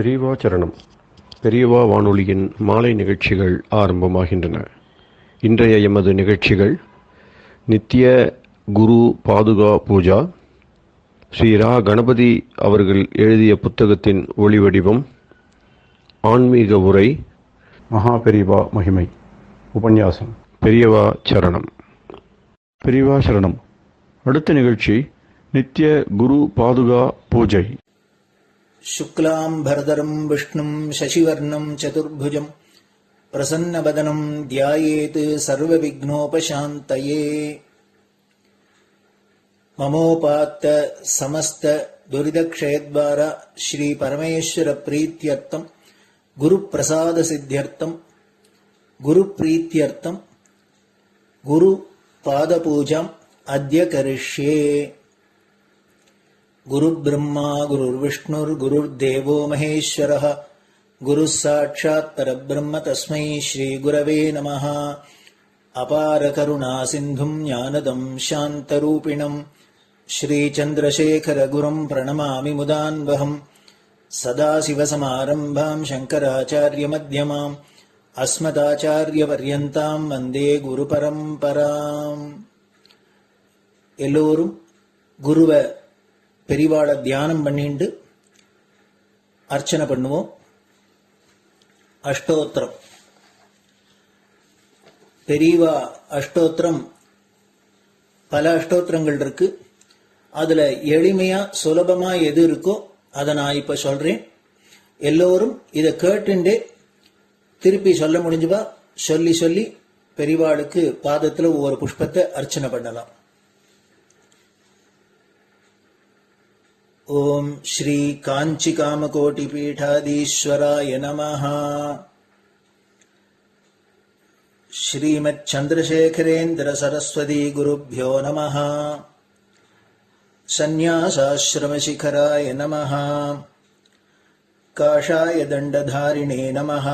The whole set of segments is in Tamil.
பெரியவா சரணம். பெரியவா வானொலியின் மாலை நிகழ்ச்சிகள் ஆரம்பமாகின்றன. இன்றைய எமது நிகழ்ச்சிகள் நித்திய குரு பாதுகா பூஜா, ஸ்ரீ ரா கணபதி அவர்கள் எழுதிய புத்தகத்தின் ஒளிவடிவம், ஆன்மீக உரை, மகா பெரியவா மகிமை, உபன்யாசம். பெரியவா சரணம். பெரியவா சரணம். அடுத்த நிகழ்ச்சி நித்திய குரு பாதுகா பூஜை. शुक्लां भरदरं विष्णुं शशिवर्णं चतुर्भुजं प्रसन्नवदनं ध्यायेत् सर्वविघ्नोपशान्तये। ममोपात्त समस्त दुरितक्षयद्वारा श्री परमेश्वर प्रीत्यर्थं गुरुप्रसाद सिद्ध्यर्थं गुरुप्रीत्यर्थं गुरुपादपूजाम् अद्य करिष्ये। गुरुर्ब्रह्मा गुरुर्विष्णुर्गुरुर्देवो महेश्वरः गुरुः साक्षात् परब्रह्म तस्मै श्रीगुरवे नमः। अपार करुणासिन्धुं ज्ञानदं शान्तरूपिणं श्रीचन्द्रशेखरगुरुं प्रणमामि मुदान्वहम्। सदाशिवसमारम्भां शङ्कराचार्यमध्यमाम् अस्मदाचार्यपर्यन्तां वन्दे गुरुपरम्पराम्. எல்லோரும் குருவை பெரிவாளை தியானம் பண்ணிண்டு அர்ச்சனை பண்ணுவோம். அஷ்டோத்திரம். பெரியவா அஷ்டோத்திரம் பல அஷ்டோத்திரங்கள் இருக்கு. அதுல எளிமையா சுலபமா எது இருக்கோ அதை நான் இப்ப சொல்றேன். எல்லோரும் இதை கேட்டுண்டே திருப்பி சொல்ல முடிஞ்சுவா சொல்லி சொல்லி பெரிவாளுக்கு பாதத்துல ஒவ்வொரு புஷ்பத்தை அர்ச்சனை பண்ணலாம். ओम श्री कांची कामकोटि पीठाधीश्वराय नमः. श्रीमत् चंद्रशेखरेन्द्र सरस्वती गुरुभ्यो नमः. संन्यासाश्रम शिखराय नमः. काषाय दंडधारिणे नमः.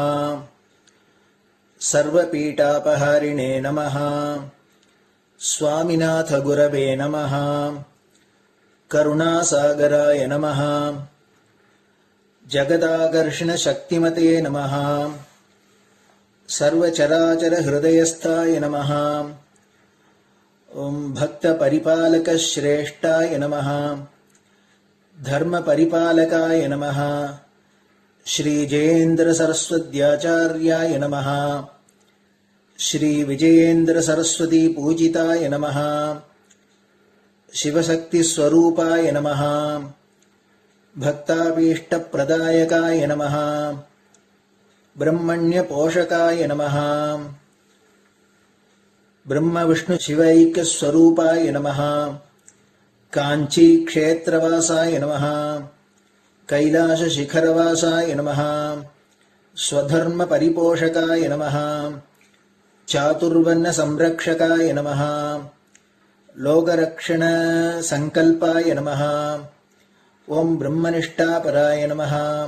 सर्वपीठापहारिणे नमः. स्वामिनाथ गुरवे नमः. करुणासागराय नमः. जगदाकर्षण शक्तिमते नमः. सर्वचराचर हृदयस्थाय नमः. ओम भक्त परिपालक श्रेष्ठाय नमः. धर्म परिपालकाय नमः. श्री जयेन्द्र सरस्वत्याचार्याय नमः. श्री विजयेन्द्र सरस्वती पूजिताय नमः. शिवशक्ति स्वरूपाय नमः. भक्ताभीष्ट प्रदायकाय नमः. ब्रह्मण्य पोषकाय नमः. ब्रह्म विष्णु शिवैक्य स्वरूपाय नमः. कांची क्षेत्रवासाय नमः. कैलाश शिखरवासाय नमः. स्वधर्म परिपोषकाय नमः. चातुर्वर्ण संरक्षकाय नमः. लोकरक्षण संकल्पाय नमः. ओम ब्रह्मनिष्ठापराय नमः.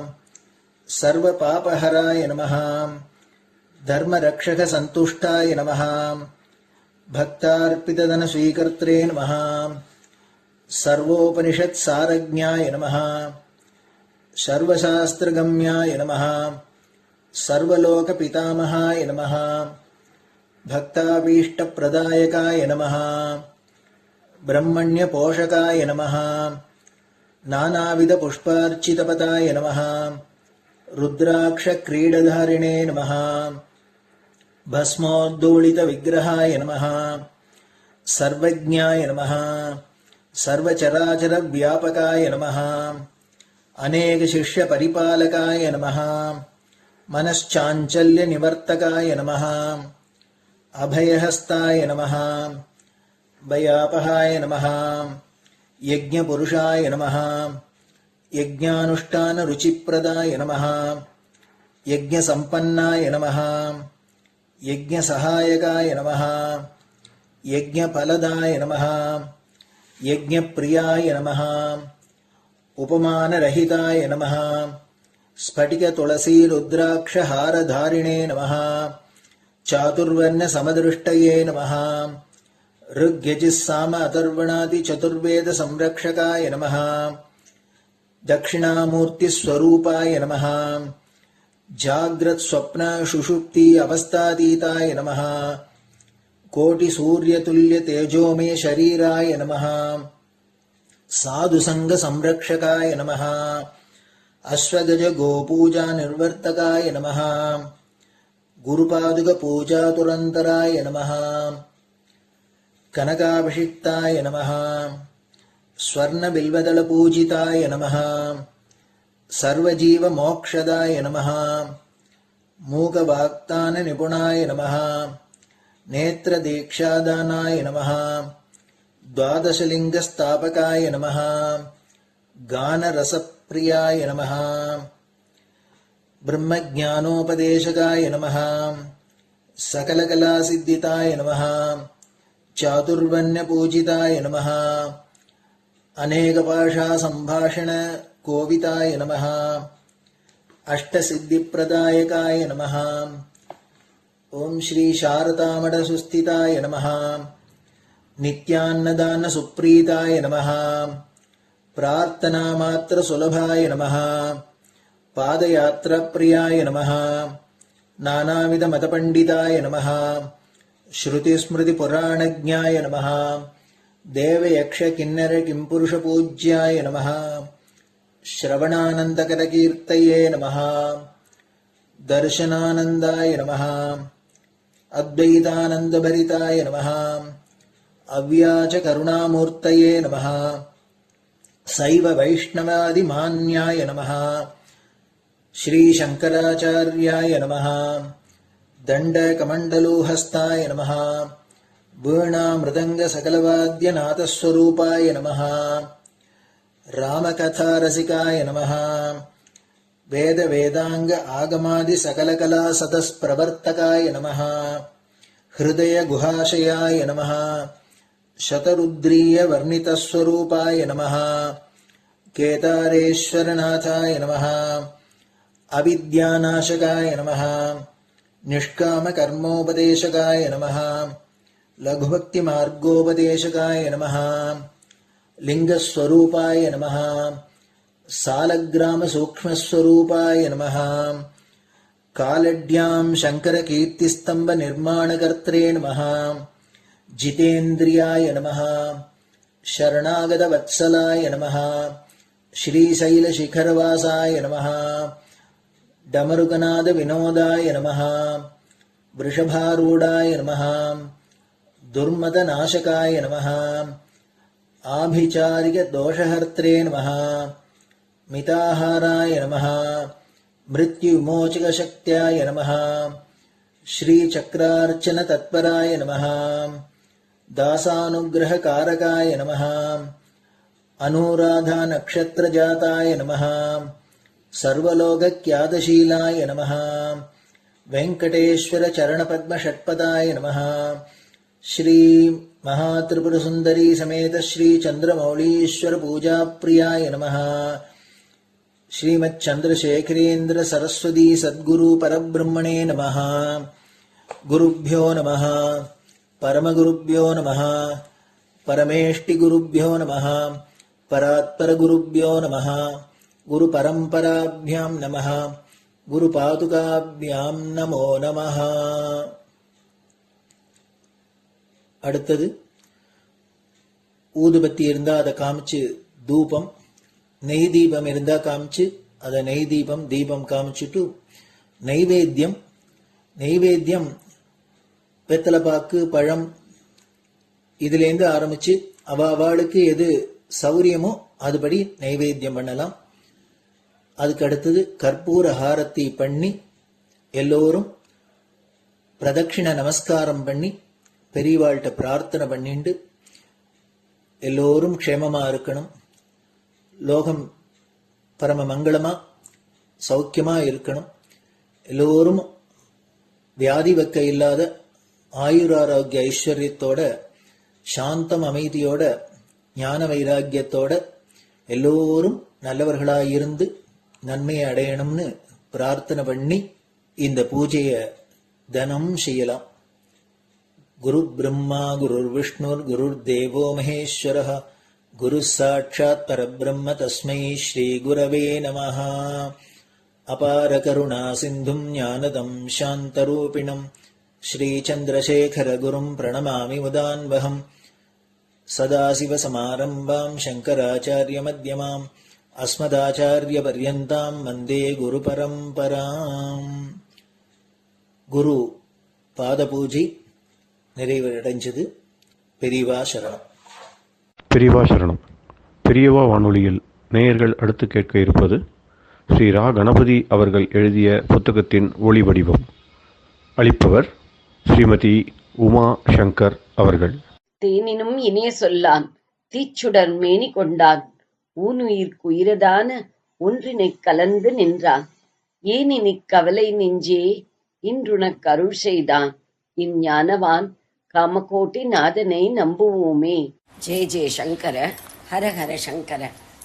सर्वपापहराय नमः. धर्मरक्षक संतुष्टाय नमः. भक्तार्पितधन स्वीकर्त्रे नमः. सर्वोपनिषत् सारज्ञाय नमः. सर्वशास्त्रगम्याय नमः. सर्वलोक पितामहाय नमः. भक्ताभीष्ट प्रदायकाय नमः. ब्रह्मण्य पोषकाय नमः. नानाविध पुष्पार्चितपताय नमः. रुद्राक्ष क्रीडधारिणे नमः. भस्मोद्दोलित विग्रहाय नमः. सर्वज्ञाय नमः. सर्वचराचर व्यापकाय नमः. अनेक शिष्य परिपालकाय नमः. मनश्चाञ्चल्य निवर्तकाय नमः. अभयहस्ताय नमः. भयापहाय नमः. यज्ञपुरुषाय नमः. यज्ञानुष्ठान रुचिप्रदाय नमः. यज्ञसम्पन्नाय नमः. यज्ञसहायकाय नमः. यज्ञफलदाय नमः. यज्ञप्रियाय नमः. उपमानरहिताय नमः. स्फटिक तुलसी रुद्राक्ष हारधारिणे नमः. चातुर्वर्ण समदृष्टये नमः. ऋग्यजुस्साम अथर्वणादि चतुर्वेद संरक्षकाय नमः. दक्षिणामूर्तिस्वरूपाय नमः जाग्रत् स्वप्न सुषुप्ति अवस्थातीताय नमः कोटिसूर्यतुल्यतेजोमय शरीराय नमः साधुसङ्गसंरक्षकाय नमः अश्वगज गोपूजा निर्वर्तकाय नमः गुरुपादुकपूजातुरन्तराय नमः कनकाभिषिक्ताय नमः स्वर्णबिल्वदलपूजिताय नमः सर्वजीवमोक्षदाय नमः मूकवाक्ताननिपुणाय नमः नेत्रदीक्षादानाय नमः द्वादशलिङ्गस्थापकाय नमः गानरसप्रियाय नमः ब्रह्मज्ञानोपदेशकाय नमः सकलकलासिद्धिताय नमः चातुर्वर्ण्यपूजिताय नमः अनेकभाषासम्भाषण कोविताय नमः अष्टसिद्धिप्रदायकाय नमः ओम श्री शारदामठसुस्थिताय नमः नित्यान्नदानसुप्रीताय नमः प्रार्थनामात्रसुलभाय नमः पादयात्राप्रियाय नमः नानाविधमतपण्डिताय नमः श्रुतिस्मृतिपुराणज्ञाय नमः देवयक्षकिन्नरकिंपुरुषपूज्याय नमः श्रवणानन्दकरकीर्तये नमः दर्शनानन्दाय नमः अद्वैतानन्दभरिताय नमः अव्याजकरुणामूर्तये नमः शैव वैष्णवादिमान्याय नमः श्रीशङ्कराचार्याय नमः दण्डकमण्डलोहस्ताय नमः वीणामृदङ्गसकलवाद्यनाथस्वरूपाय नमः रामकथारसिकाय नमः वेदवेदाङ्ग आगमादिसकलकलासतस्प्रवर्तकाय नमः हृदयगुहाशयाय नमः शतरुद्रीयवर्णितस्वरूपाय नमः केदारेश्वरनाथाय नमः अविद्यानाशकाय नमः निष्कामकर्मोपदेशकाय नमः लघुभक्तिमार्गोपदेशकाय नमः लिङ्गस्वरूपाय नमः सालग्रामसूक्ष्मस्वरूपाय नमः कालड्यां शङ्करकीर्तिस्तम्भनिर्माणकर्त्रे नमः जितेन्द्रियाय नमः शरणागतवत्सलाय नमः श्रीशैलशिखरवासाय नमः डमरुकनादविनोदाय नमः वृषभारूढाय नमः दुर्मदनाशकाय नमः आभिचारिकदोषहर्त्रे नमः मिताहाराय नमः मृत्युविमोचकशक्त्याय नमः श्रीचक्रार्चनतत्पराय नमः दासानुग्रहकारकाय नमः अनुराधानक्षत्रजाताय नमः सर्वलोकख्यातशीलाय नमः वेङ्कटेश्वरचरणपद्मषट्पदाय नमः श्री महात्रिपुरसुन्दरी समेत श्री चन्द्रमौलीश्वर पूजाप्रियाय नमः श्रीमच्चन्द्रशेखरेन्द्र सरस्वती सद्गुरु परब्रह्मणे नमः गुरुभ्यो नमः परमगुरुभ्यो नमः परमेष्टिगुरुभ्यो नमः परात्परगुरुभ्यो नमः गुरुपरम्पराभ्यां नमः गुरुपादुकाभ्यां नमो नमः. அடுத்தது ஊதுபத்தி இருந்தா அதை காமிச்சு தூபம், நெய் தீபம் இருந்தா காமிச்சு அதை நெய் தீபம் தீபம் காமிச்சுட்டு நைவேத்தியம் வெத்தலைப்பாக்கு பழம் இதுலேருந்து ஆரம்பிச்சு அவளுக்கு எது சௌரியமோ அதுபடி நைவேத்தியம் பண்ணலாம். அதுக்கு அடுத்தது கற்பூர ஹாரத்தி பண்ணி எல்லோரும் பிரதட்சிண நமஸ்காரம் பண்ணி பெரியவாள்கிட்ட பிரார்த்தனை பண்ணிண்டு எல்லோரும் க்ஷேமமா இருக்கணும், லோகம் பரம மங்களமா சௌக்கியமா இருக்கணும், எல்லோரும் வியாதி வெக்க இல்லாத ஆயுராரோக்கிய ஐஸ்வர்யத்தோட சாந்தம் அமைதியோட ஞான வைராக்கியத்தோட எல்லோரும் நல்லவர்களாயிருந்து நன்மையை அடையணும்னு பிரார்த்தனை பண்ணி இந்த பூஜையை தினம் செய்யலாம். குரு பிரம்மா குருர் விஷ்ணுர் குருர் தேவோ மகேஸ்வரः குரு சாட்சாத் பரபிரம்ம தஸ்மை ஸ்ரீ குரவே நமஹ. அபார கருணா சிந்தும் ஞானதம் சாந்தரூபிணம் ஸ்ரீ சந்திரசேகர குரும் பிரணமாமி முதான்வகம். சதாசிவசமாரம்பாம் சங்கராச்சாரிய மத்யமாம் அஸ்மதாச்சாரிய பர்யந்தாம் வந்தே குரு பரம்பராம். குரு பாத பூஜை நிறைவடைஞ்சது. பெரியவா சரணம். பெரியவா சரணம். பெரியவா வானொலியில் நேயர்கள் அடுத்து கேட்க இருப்பது ஸ்ரீ ரா கணபதி அவர்கள் எழுதிய புத்தகத்தின் ஒளி வடிவம். அளிப்பவர் ஸ்ரீமதி உமா சங்கர் அவர்கள். தேனினும் இனிய சொல்லான் தீச்சுடர் மேனி கொண்டான் ஊனுயிர்க்குயிரதான ஒன்றினைக் கலந்து நின்றான் ஏனினிக் கவலை நெஞ்சே இன்றுனக் அருள் செய்தான் இஞ்ஞானவான் காமகோட்டி நாதனை நம்புவோமே. ஜெய ஜெய சங்கர, ஹரஹர சங்கர.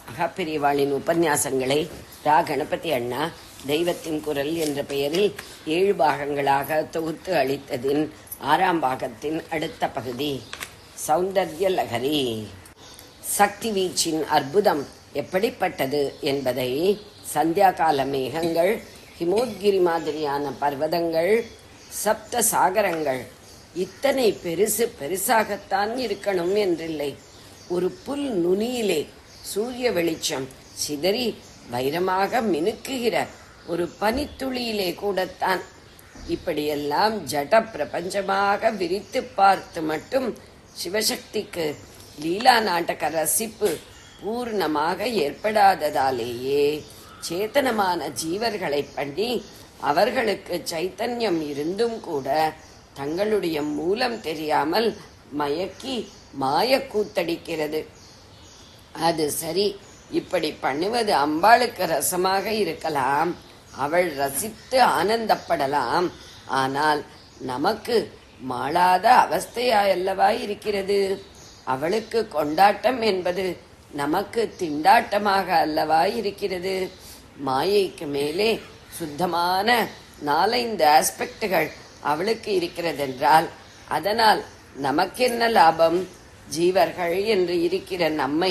மகாபெரிவாளின் உபன்யாசங்களை ரா கணபதி அண்ணா தெய்வத்தின் குரல் என்ற பெயரில் 7 பாகங்களாக தொகுத்து அளித்ததின் 6ஆம் பாகத்தின் அடுத்த பகுதி சௌந்தர்ய லகரி. சக்தி வீச்சின் அற்புதம் எப்படிப்பட்டது என்பதை சந்தியாகால மேகங்கள், ஹிமோத்கிரி மாதிரியான பர்வதங்கள், சப்த சாகரங்கள் இத்தனை பெருசாகத்தான் இருக்கணும் என்றில்லை. ஒரு புல் நுனியிலே சூரிய வெளிச்சம் சிதறி வைரமாக மினுக்குகிற ஒரு பனித்துளியிலே கூடத்தான் இப்படியெல்லாம் ஜட பிரபஞ்சமாக விரித்து பார்த்து மட்டும் சிவசக்திக்கு லீலா நாடக ரசிப்பு பூர்ணமாக ஏற்படாததாலேயே சேத்தனமான ஜீவர்களை பண்ணி அவர்களுக்கு சைத்தன்யம் இருந்தும் கூட தங்களுடைய மூலம் தெரியாமல் மயக்கி மாய கூத்தடிக்கிறது. அது சரி, இப்படி பண்ணுவது அம்பாளுக்கு ரசமாக இருக்கலாம், அவள் ரசித்து ஆனந்தப்படலாம். ஆனால் நமக்கு மாளாத அவஸ்தையாயல்லவா இருக்கிறது. அவளுக்கு கொண்டாட்டம் என்பது நமக்கு திண்டாட்டமாக அல்லவா இருக்கிறது. மாயைக்கு மேலே சுத்தமான 4-5 ஆஸ்பெக்டுகள் அவளுக்கு இருக்கிறதென்றால் அதனால் நமக்கென்ன லாபம்? ஜீவர்கள் என்று இருக்கிற நம்மை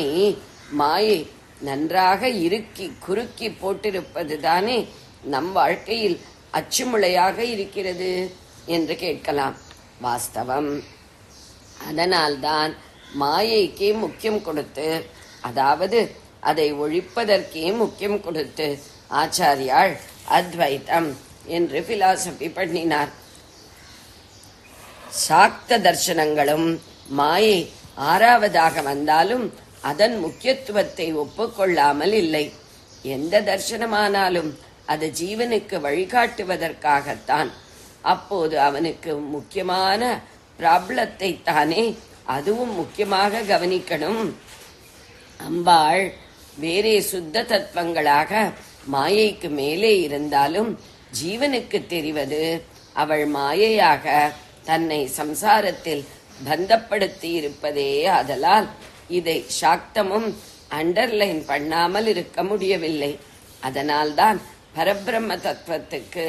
மாயை நன்றாக இறுக்கி குறுக்கி போட்டிருப்பது தானே நம் வாழ்க்கையில் அச்சுமுளையாக இருக்கிறது என்று கேட்கலாம். வாஸ்தவம். அதனால்தான் மாயைக்கே முக்கியம் கொடுத்து, அதாவது அதை ஒழிப்பதற்கே முக்கியம் கொடுத்து ஆச்சாரியாள் அத்வைத்தம் என்று பிலாசபி பண்ணினார். சாக்த தர்சனங்களும் மாயை 6வதாக வந்தாலும் அதன் முக்கியத்துவத்தை ஒப்புக்கொள்ளாமல் இல்லை. எந்த தர்சனமானாலும் அது ஜீவனுக்கு வழிகாட்டுவதற்காகத்தான். அப்போது அவனுக்கு முக்கியமான பிராப்ளத்தை தானே அதுவும் முக்கியமாக கவனிக்கணும். அம்பாள் வேறே சுத்த தத்துவங்களாக மாயைக்கு மேலே இருந்தாலும் ஜீவனுக்கு தெரிவது அவள் மாயையாக தன்னை சம்சாரத்தில் பந்தப்படுத்தி இருப்பதே. ஆதலால் இதை சாக்தமும் அண்டர்லைன் பண்ணாமல் இருக்க முடியவில்லை. அதனால்தான் பரபிரம்ம தத்துவத்துக்கு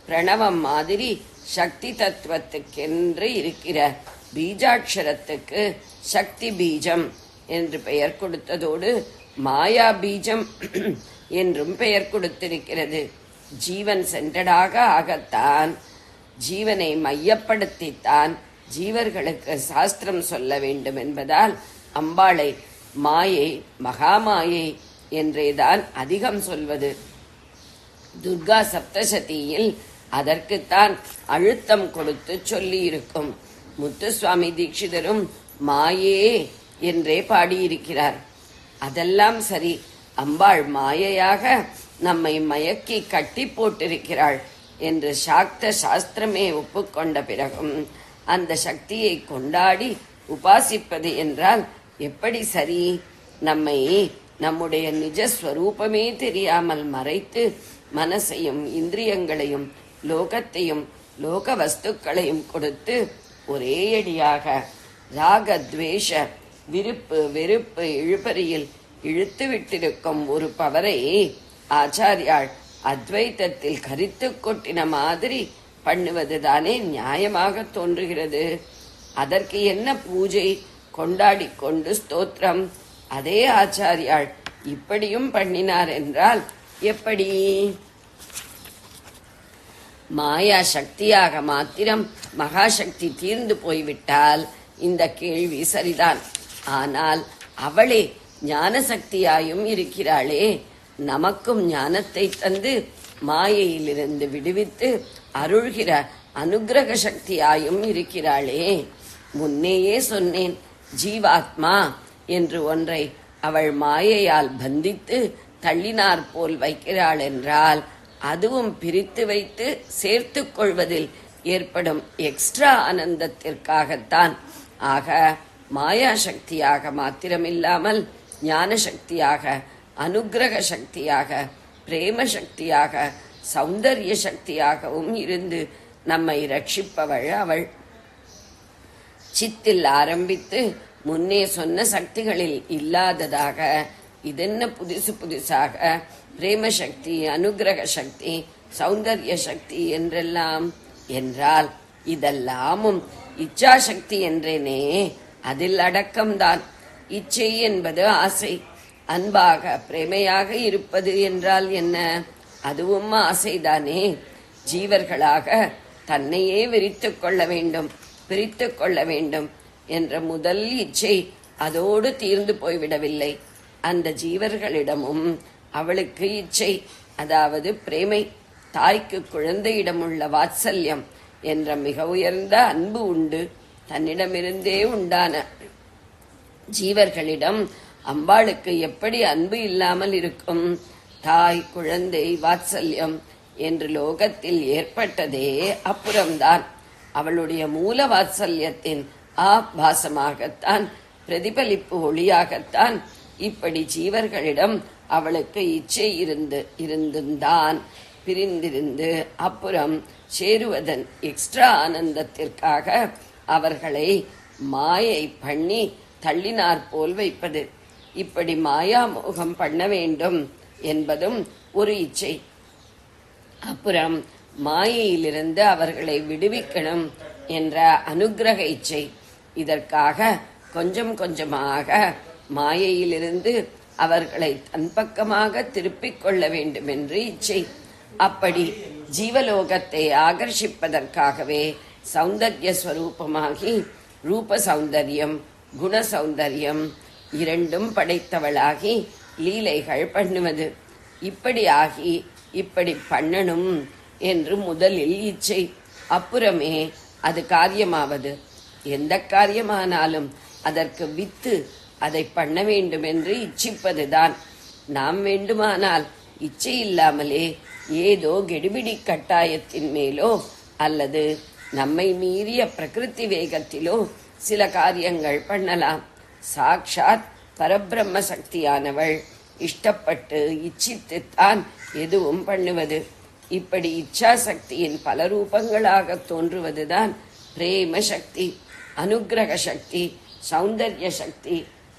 பிரணவம் மாதிரி சக்தி தத்துவத்துக்கென்று இருக்கிற பீஜாட்சரத்துக்கு சக்தி பீஜம் என்று பெயர் கொடுத்ததோடு மாயா பீஜம் என்றும் பெயர் கொடுத்திருக்கிறது. ஜீவன் சென்றடாக ஆகத்தான், ஜீவனை மையப்படுத்தித்தான் ஜீவர்களுக்கு சாஸ்திரம் சொல்ல வேண்டும் என்பதால் அம்பாளை மாயை மகாமாயை என்றேதான் அதிகம் சொல்வது. துர்கா சப்தசதியில் அதற்குத்தான் அழுத்தம் கொடுத்து சொல்லி இருக்கும். முத்துசுவாமி தீட்சிதரும் மாயே என்றே பாடியிருக்கிறார். அதெல்லாம் சரி, அம்பாள் மாயையாக நம்மை மயக்கி கட்டி போட்டிருக்கிறாள் என்று சாக்த சாஸ்திரமே ஒப்புக்கொண்ட பிறகும் அந்த சக்தியை கொண்டாடி உபாசிப்பது என்றால் எப்படி சரி? நம்மை நம்முடைய நிஜஸ்வரூபமே தெரியாமல் மறைத்து மனசையும் இந்திரியங்களையும் லோகத்தையும் லோக வஸ்துக்களையும் கொடுத்து ஒரே அடியாக ராகத்வேஷ விருப்பு வெறுப்பு இழுபறியில் இழுத்து விட்டிருக்கும் ஒரு பவரை ஆச்சாரியாள் அத்வைத்தத்தில் கரித்து கொட்டின மாதிரி பண்ணுவதுதானே நியாயமாக தோன்றுகிறது. அதற்கு என்ன பூஜை, கொண்டாடி கொண்டு ஸ்தோத்திரம் அதே ஆச்சாரியாள் இப்படியும் பண்ணினார் என்றால் எப்படி? மாயா சக்தியாக மாத்திரம் மகாசக்தி தீர்ந்து போய்விட்டால் இந்த கேள்வி சரிதான். ஆனால் அவளே ஞான சக்தியாயும் இருக்கிறாளே, நமக்கும் ஞானத்தை தந்து மாயையிலிருந்து விடுவித்து அருள்கிற அனுக்கிரக சக்தியாயும் இருக்கிறாளே. முன்னேயே சொன்னேன், ஜீவாத்மா என்று ஒன்றை அவள் மாயையால் பந்தித்து தள்ளினார் போல் வைக்கிறாள் என்றால் அதுவும் பிரித்து வைத்து சேர்த்து கொள்வதில் ஏற்படும் எக்ஸ்ட்ரா ஆனந்தத்திற்காகத்தான். ஆக மாயா சக்தியாக மாத்திரமில்லாமல் ஞான சக்தியாக, அனுக்கிரக சக்தியாக, பிரேம சக்தியாக, சௌந்தர்ய சக்தியாகவும் இருந்து நம்மை ரட்சிப்பவள் அவள். சித்தில் ஆரம்பித்து முன்னே சொன்ன சக்திகளில் இல்லாததாக இதென்ன புதுசு புதுசாக பிரேம சக்தி, அனுக்கிரக சக்தி, சௌந்தர்ய சக்தி என்றெல்லாம் என்றால் இதெல்லாமும் இச்சாசக்தி என்றேனே, அதில் அடக்கம்தான். இச்சை என்பது ஆசை. அன்பாக பிரேமையாக இருப்பது என்றால் என்ன? அதுவும் ஆசைதானே. ஜீவர்களாக தன்னையே விரித்துக் கொள்ள வேண்டும், பிரித்துக் கொள்ள வேண்டும் என்ற முதல் இச்சை அதோடு தீர்ந்து போய்விடவில்லை. அந்த ஜீவர்களிடமும் அவளுக்கு இச்சை, அதாவது பிரேமை, தாய்க்கு குழந்தையிடமுள்ள வாத்சல்யம் என்ற மிக உயர்ந்த அன்பு உண்டு. தன்னிடமிருந்தே உண்டான ஜீவர்களிடம் அம்பாளுக்கு எப்படி அன்பு இல்லாமல் இருக்கும்? தாய், குழந்தை, வாத்சல்யம் என்று லோகத்தில் ஏற்பட்டதே அப்புறம்தான். அவளுடைய மூல வாத்சல்யத்தின் ஆபாசமாகத்தான், பிரதிபலிப்பு ஒளியாகத்தான் இப்படி ஜீவர்களிடம் அவளுக்கு இச்சை இருந்துதான் பிரிந்திருந்து அப்புறம் சேருவதன் எக்ஸ்ட்ரா ஆனந்தத்திற்காக அவர்களை மாயை பண்ணி தள்ளினார் போல் வைப்பது. இப்படி மாயா மோகம் பண்ண வேண்டும் என்பதும் ஒரு இச்சை. அப்புறம் மாயையிலிருந்து அவர்களை விடுவிக்கணும் என்ற அனுக்கிரக இச்சை. இதற்காக கொஞ்சம் கொஞ்சமாக மாயையிலிருந்து அவர்களை தன் பக்கமாக திருப்பிக் கொள்ள வேண்டும் என்று இச்சை. அப்படி ஜீவலோகத்தை ஆகர்ஷிப்பதற்காகவே சௌந்தர்ய ஸ்வரூபமாகி ரூப சௌந்தர்யம், குண சௌந்தர்யம் இரண்டும் படைத்தவளாகி லீலைகள் பண்ணுவது. இப்படி ஆகி இப்படி பண்ணணும் என்று முதலில் இச்சை, அப்புறமே அது காரியமாவது. எந்த காரியமானாலும் அதற்கு வித்து அதை பண்ண வேண்டும் என்று இச்சிப்பதுதான். நாம் வேண்டுமானால் இச்சை இல்லாமலே ஏதோ கெடுபிடி கட்டாயத்தின் மேலோ அல்லது நம்மை மீறிய பிரகிருதி வேகத்திலோ சில காரியங்கள் பண்ணலாம். சாக்ஷாத் பரபிரம்ம சக்தியானவள் இஷ்டப்பட்டு இச்சித்துத்தான் எதுவும் பண்ணுவது. இப்படி இச்சா சக்தியின் பல ரூபங்களாக தோன்றுவதுதான் பிரேம சக்தி, அனுக்கிரக சக்தி, சௌந்தர்ய சக்தி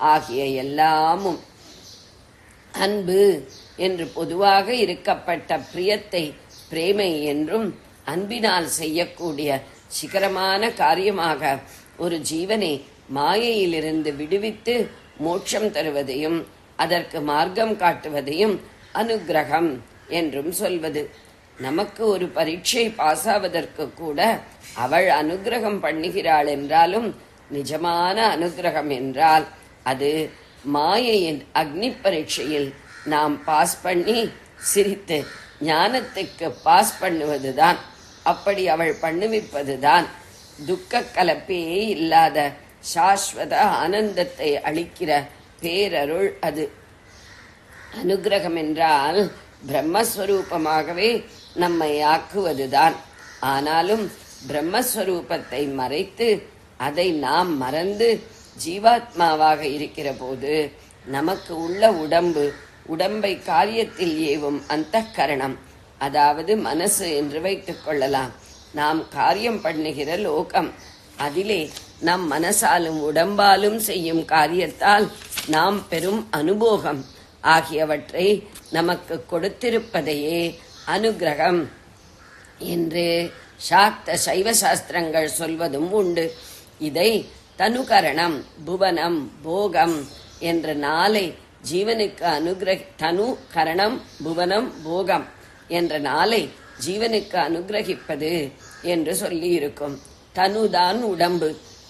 ஆகிய எல்லாமும். அன்பு என்று பொதுவாக இருக்கப்பட்ட பிரியத்தை பிரேமை என்றும், அன்பினால் செய்யக்கூடிய சிகரமான காரியமாக ஒரு ஜீவனை மாயையிலிருந்து விடுவித்து மோட்சம் தருவதையும் அதற்கு மார்க்கம் காட்டுவதையும் அனுக்கிரகம் என்றும் சொல்வது. நமக்கு ஒரு பரீட்சை பாஸாவதற்கு கூட அவள் அனுக்கிரகம் பண்ணுகிறாள் என்றாலும் நிஜமான அனுக்கிரகம் என்றால் அது மாயையின் அக்னி பரீட்சையில் நாம் பாஸ் பண்ணி சிரித்து ஞானத்துக்கு பாஸ் பண்ணுவதுதான். அப்படி அவள் பண்ணுவிப்பதுதான். துக்க கலப்பே இல்லாத சாஸ்வத ஆனந்தத்தை அளிக்கிற பேரருள் அது. அனுக்கிரகம் என்றால் பிரம்மஸ்வரூபமாகவே நம்மை ஆக்குவதுதான். ஆனாலும் பிரம்மஸ்வரூபத்தை மறைத்து அதை நாம் மறந்து ஜீவாத்மாவாக இருக்கிற போது நமக்கு உள்ள உடம்பை காரியத்தில் ஏவும் அந்தக்கரணம், அதாவது மனசு என்று வைத்துக் கொள்ளலாம். நாம் காரியம் பண்ணுகிற லோகம், அதிலே நம் மனசாலும் உடம்பாலும் செய்யும் காரியத்தால் நாம் பெரும் அனுபோகம் ஆகியவற்றை நமக்கு கொடுத்திருப்பதையே அனுக்கிரகம் என்று சாக்த சைவ சாஸ்திரங்கள் சொல்வதும் உண்டு. இதை தனுகரணம், புவனம், போகம் என்ற நாளை ஜீவனுக்கு தனு கரணம் புவனம் போகம் என்ற நாளை ஜீவனுக்கு அனுகிரகிப்பது என்று சொல்லி இருக்கும். தனுதான் உடம்பு,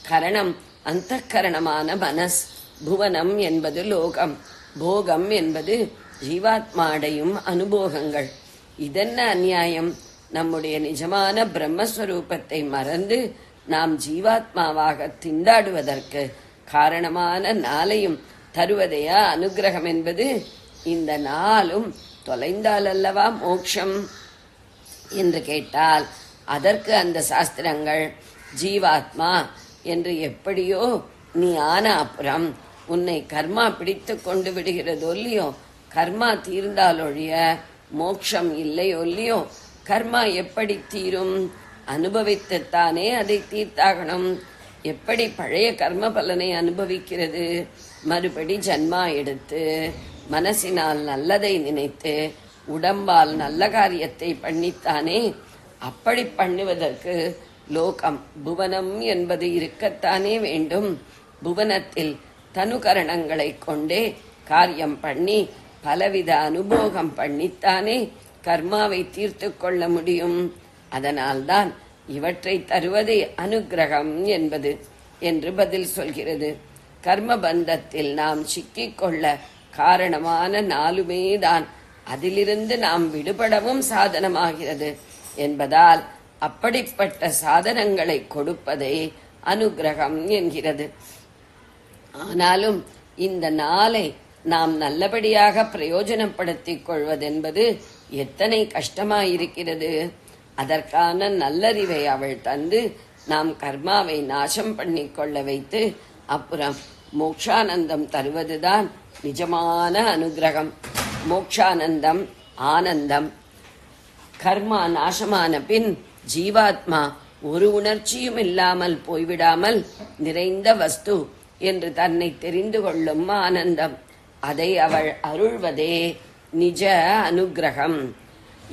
கரணம் அந்த கரணமான மனஸ், புவனம் என்பது லோகம், போகம் என்பது ஜீவாத்மா அடையும் அனுபோகங்கள். இதென்ன அநியாயம்? நம்முடைய நிஜமான பிரம்மஸ்வரூபத்தை மறந்து நாம் ஜீவாத்மாவாக திண்டாடுவதற்கு காரணமான நாளையும் தருவதையா அனுகிரகம் என்பது? இந்த நாளும் தொலைந்தால் அல்லவா மோட்சம் என்று கேட்டால், அதற்கு அந்த சாஸ்திரங்கள் ஜீவாத்மா என்று எப்படியோ நீ ஆன அப்புறம் உன்னை கர்மா பிடித்து கொண்டு விடுகிறதோ இல்லையோ, கர்மா தீர்ந்தாலொழிய மோட்சம் இல்லையோ இல்லையோ, கர்மா எப்படி தீரும்? அனுபவித்துத்தானே அதை தீர்த்தாகணும். எப்படி பழைய கர்ம பலனை அனுபவிக்கிறது? மறுபடி ஜன்மா எடுத்து மனசினால் நல்லதை நினைத்து உடம்பால் நல்ல காரியத்தை பண்ணித்தானே. அப்படி பண்ணுவதற்கு லோகம் புவனம் என்பது இருக்கத்தானே வேண்டும். புவனத்தில் தனுகரணங்களை கொண்டே காரியம் பண்ணி பலவித அனுபோகம் பண்ணித்தானே கர்மாவை தீர்த்து கொள்ள முடியும். அதனால்தான் இவற்றை தருவதே அனுகிரகம் என்பது என்று பதில் சொல்கிறது. கர்ம பந்தத்தில் நாம் சிக்கிக்கொள்ள காரணமான நாளுமேதான் அதிலிருந்து நாம் விடுபடவும் சாதனமாகிறது என்பதால் அப்படிப்பட்ட சாதனங்களை கொடுப்பதை அனுகிரகம் என்கிறது. ஆனாலும் இந்த நாளை நாம் நல்லபடியாக பிரயோஜனப்படுத்திக் கொள்வதென்பது எத்தனை கஷ்டமாயிருக்கிறது. அதற்கான நல்லறிவை அவள் தந்து நாம் கர்மாவை நாசம் பண்ணிக்கொள்ள வைத்து அப்புறம் மோக்ஷானந்தம் தருவதுதான் நிஜமான அனுகிரகம். மோக்ஷானந்தம் ஆனந்தம். கர்மா நாசமான பின் ஜீவாத்மா ஒரு உணர்ச்சியும் இல்லாமல் போய்விடாமல் நிறைந்த வஸ்து என்று தன்னை தெரிந்து கொள்ளும் ஆனந்தம். அதை அவள் அருள்வதே நிஜ அனுகிரகம்.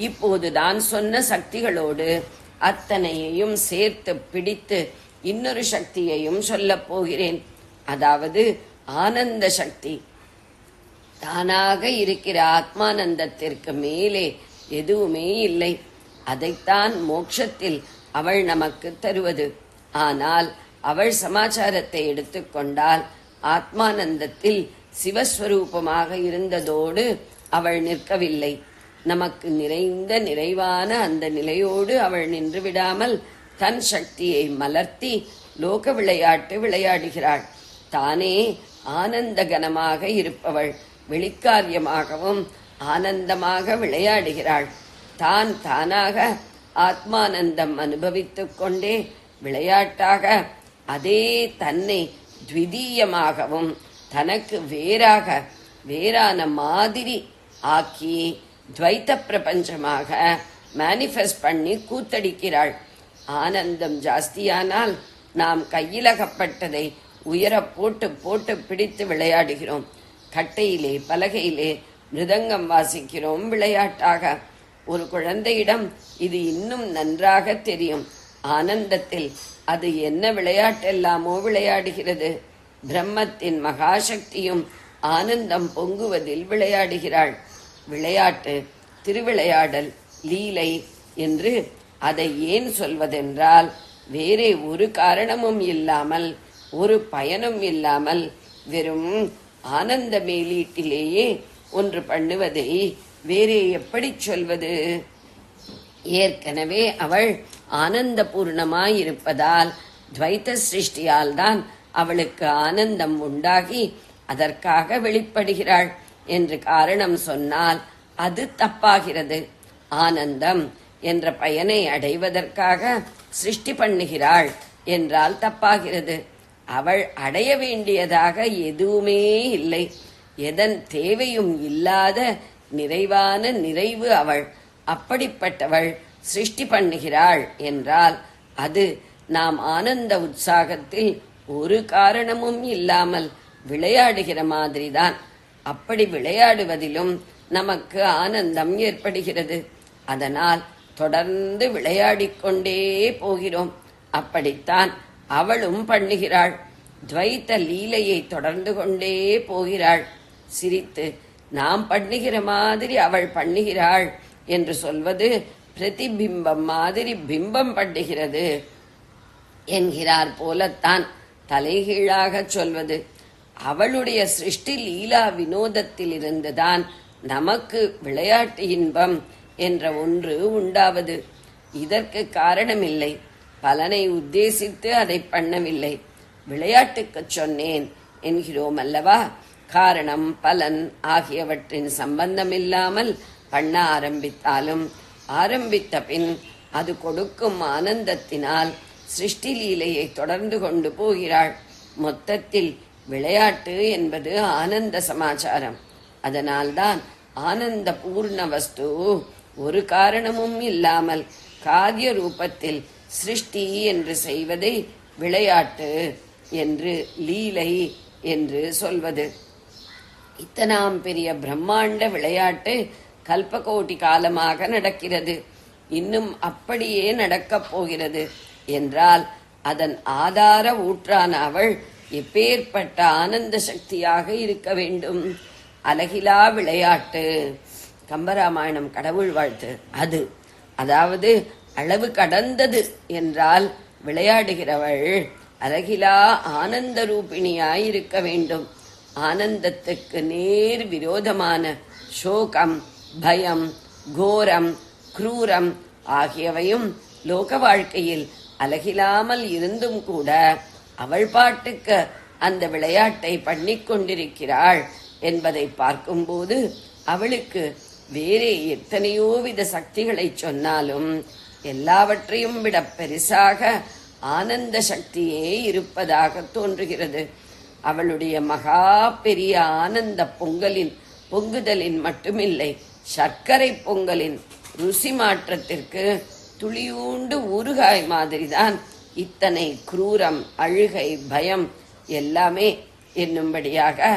இப்போதுதான் சொன்ன சக்திகளோடு அத்தனையையும் சேர்த்து பிடித்து இன்னொரு சக்தியையும் சொல்லப் போகிறேன். அதாவது ஆனந்த சக்தி. தானாக இருக்கிற ஆத்மானந்தத்திற்கு மேலே எதுவுமே இல்லை. அதைத்தான் மோட்சத்தில் அவள் நமக்கு தருவது. ஆனால் அவள் சமாச்சாரத்தை எடுத்துக்கொண்டால் ஆத்மானந்தத்தில் சிவஸ்வரூபமாக இருந்ததோடு அவள் நிற்கவில்லை. நமக்கு நிறைந்த நிறைவான அந்த நிலையோடு அவள் நின்று விடாமல் தன் சக்தியை மலர்த்தி லோக விளையாட்டு விளையாடுகிறாள். தானே ஆனந்தகனமாக இருப்பவள் வெளிக்காரியமாகவும் ஆனந்தமாக விளையாடுகிறாள். தான் தானாக ஆத்மானந்தம் அனுபவித்துக் கொண்டே விளையாட்டாக அதே தன்னை த்விதீயமாகவும் தனக்கு வேறான மாதிரி ஆக்கி துவைத்த பிரபஞ்சமாக மேனிஃபெஸ்ட் பண்ணி கூத்தடிக்கிறாள். ஆனந்தம் ஜாஸ்தியானால் நாம் கையிலகப்பட்டதை உயர போட்டு போட்டு பிடித்து விளையாடுகிறோம். கட்டையிலே பலகையிலே மிருதங்கம் வாசிக்கிறோம் விளையாட்டாக. ஒரு குழந்தையிடம் இது இன்னும் நன்றாக தெரியும். ஆனந்தத்தில் அது என்ன விளையாட்டெல்லாமோ விளையாடுகிறது. பிரம்மத்தின் மகாசக்தியும் ஆனந்தம் பொங்குவதில் விளையாடுகிறாள். விளையாட்டு, திருவிளையாடல், லீலை என்று அதை ஏன் சொல்வதென்றால், வேறே ஒரு காரணமும் இல்லாமல் ஒரு பயனும் இல்லாமல் வெறும் ஆனந்த மேலீட்டிலேயே ஒன்று பண்ணுவதை வேறே எப்படி சொல்வது? ஏற்கனவே அவள் ஆனந்த பூர்ணமாயிருப்பதால் துவைத்த சிருஷ்டியால் தான் அவளுக்கு ஆனந்தம் உண்டாகி அதற்காக வெளிப்படுகிறாள் என்று காரணம் சொன்னால் அது தப்பாகிறது. ஆனந்தம் என்ற பயனை அடைவதற்காக சிருஷ்டி பண்ணுகிறாள் என்றால் தப்பாகிறது. அவள் அடைய வேண்டியதாக எதுவுமே இல்லை. எதன் தேவையும் இல்லாத நிறைவான நிறைவு அவள். அப்படிப்பட்டவள் சிருஷ்டி பண்ணுகிறாள் என்றால் அது நாம் ஆனந்த உற்சாகத்தில் ஒரு காரணமும் இல்லாமல் விளையாடுகிற மாதிரிதான். அப்படி விளையாடுவதிலும் நமக்கு ஆனந்தம் ஏற்படுகிறது. அதனால் தொடர்ந்து விளையாடிக்கொண்டே போகிறோம். அப்படித்தான் அவளும் பண்ணுகிறாள். துவைத்த லீலையை தொடர்ந்து கொண்டே போகிறாள். சிரித்து நாம் பண்ணுகிற மாதிரி அவள் பண்ணுகிறாள் என்று சொல்வது பிரதிபிம்பம் மாதிரி பிம்பம் பண்ணுகிறது என்கிறார் போலத்தான் தலைகீழாக சொல்வது. அவளுடைய சிருஷ்டி லீலா வினோதத்தில் இருந்துதான் நமக்கு விளையாட்டு இன்பம் என்ற ஒன்று உண்டாவது. இதற்கு காரணமில்லை, பலனை உத்தேசித்து அதை பண்ணவில்லை, விளையாட்டுக்கு சொன்னேன் என்கிறோம் அல்லவா. காரணம் பலன் ஆகியவற்றின் சம்பந்தமில்லாமல் பண்ண ஆரம்பித்தாலும் ஆரம்பித்த பின் அது கொடுக்கும் ஆனந்தத்தினால் சிருஷ்டி லீலையை தொடர்ந்து கொண்டு போகிறாள். மொத்தத்தில் விளையாட்டு என்பது ஆனந்த சமாச்சாரம். அதனால்தான் ஆனந்த பூர்ண வஸ்து ஒரு காரணமும் இல்லாமல் காரிய ரூபத்தில் சிருஷ்டி என்று செய்வதை விளையாட்டு என்று லீலை என்று சொல்வது. இத்தனாம் பெரிய பிரம்மாண்ட விளையாட்டு கல்பகோட்டி காலமாக நடக்கிறது. இன்னும் அப்படியே நடக்கப் போகிறது என்றால் அதன் ஆதார ஊற்றான அவள் எப்பேற்பட்ட ஆனந்த சக்தியாக இருக்க வேண்டும். அலகிலா விளையாட்டு, கம்பராமாயணம் கடவுள் வாழ்த்து அது. அதாவது அளவு கடந்தது என்றால் விளையாடுகிறவள் அலகிலா ஆனந்த ரூபிணியாய் இருக்க வேண்டும். ஆனந்தத்துக்கு நேர் விரோதமான சோகம், பயம், கோரம், குரூரம் ஆகியவையும் லோக வாழ்க்கையில் அலகிலாமல் இருந்தும் கூட அவள் பாட்டுக்கு அந்த விளையாட்டை பண்ணிக்கொண்டிருக்கிறாள் என்பதை பார்க்கும்போது அவளுக்கு வேறே எத்தனையோ வித சக்திகளை சொன்னாலும் எல்லாவற்றையும் விட பெரிசாக ஆனந்த சக்தியே இருப்பதாக தோன்றுகிறது. அவளுடைய மகா பெரிய ஆனந்த பொங்குதலின் மட்டுமில்லை, சர்க்கரை பொங்கலின் ருசி மாற்றத்திற்கு துளியூண்டு ஊறுகாய் மாதிரிதான் இத்தனை குரூரம், அழுகை, பயம் எல்லாமே என்னும்படியாக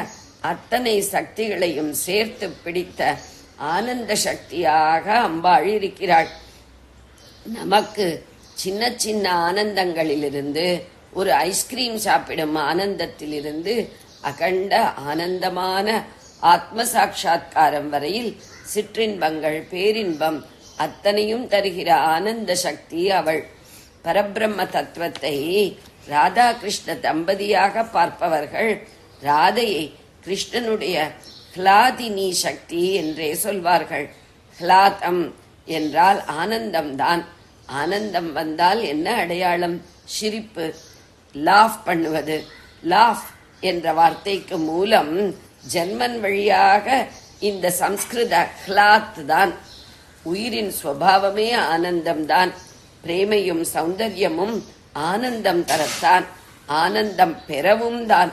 அத்தனை சக்திகளையும் சேர்த்து பிடித்த ஆனந்த சக்தியாக அம்பாள் இருக்கிறாள். நமக்கு சின்ன சின்ன ஆனந்தங்களிலிருந்து, ஒரு ஐஸ்கிரீம் சாப்பிடும் ஆனந்தத்திலிருந்து அகண்ட ஆனந்தமான ஆத்ம சாட்சா்காரம் வரையில் சிற்றின்பங்கள், பேரின்பம் அத்தனையும் தருகிற ஆனந்த சக்தி அவள். பரபிரம்ம தத்துவத்தை ராதாகிருஷ்ண தம்பதியாக பார்ப்பவர்கள் ராதையை கிருஷ்ணனுடைய ஹ்லாதினி சக்தி என்றே சொல்வார்கள். ஹ்லாதம் என்றால் ஆனந்தம்தான். ஆனந்தம் வந்தால் என்ன அடையாளம்? சிரிப்பு, லாஃப் பண்ணுவது. லாஃப் என்ற வார்த்தைக்கு மூலம் ஜன்மன் வழியாக இந்த சம்ஸ்கிருத ஹ்லாத் தான். உயிரின் சுவாவமே ஆனந்தம்தான். பிரேமையும் சௌந்தர்யமும் ஆனந்தம் தரத்தான், ஆனந்தம் பெறவும் தான்.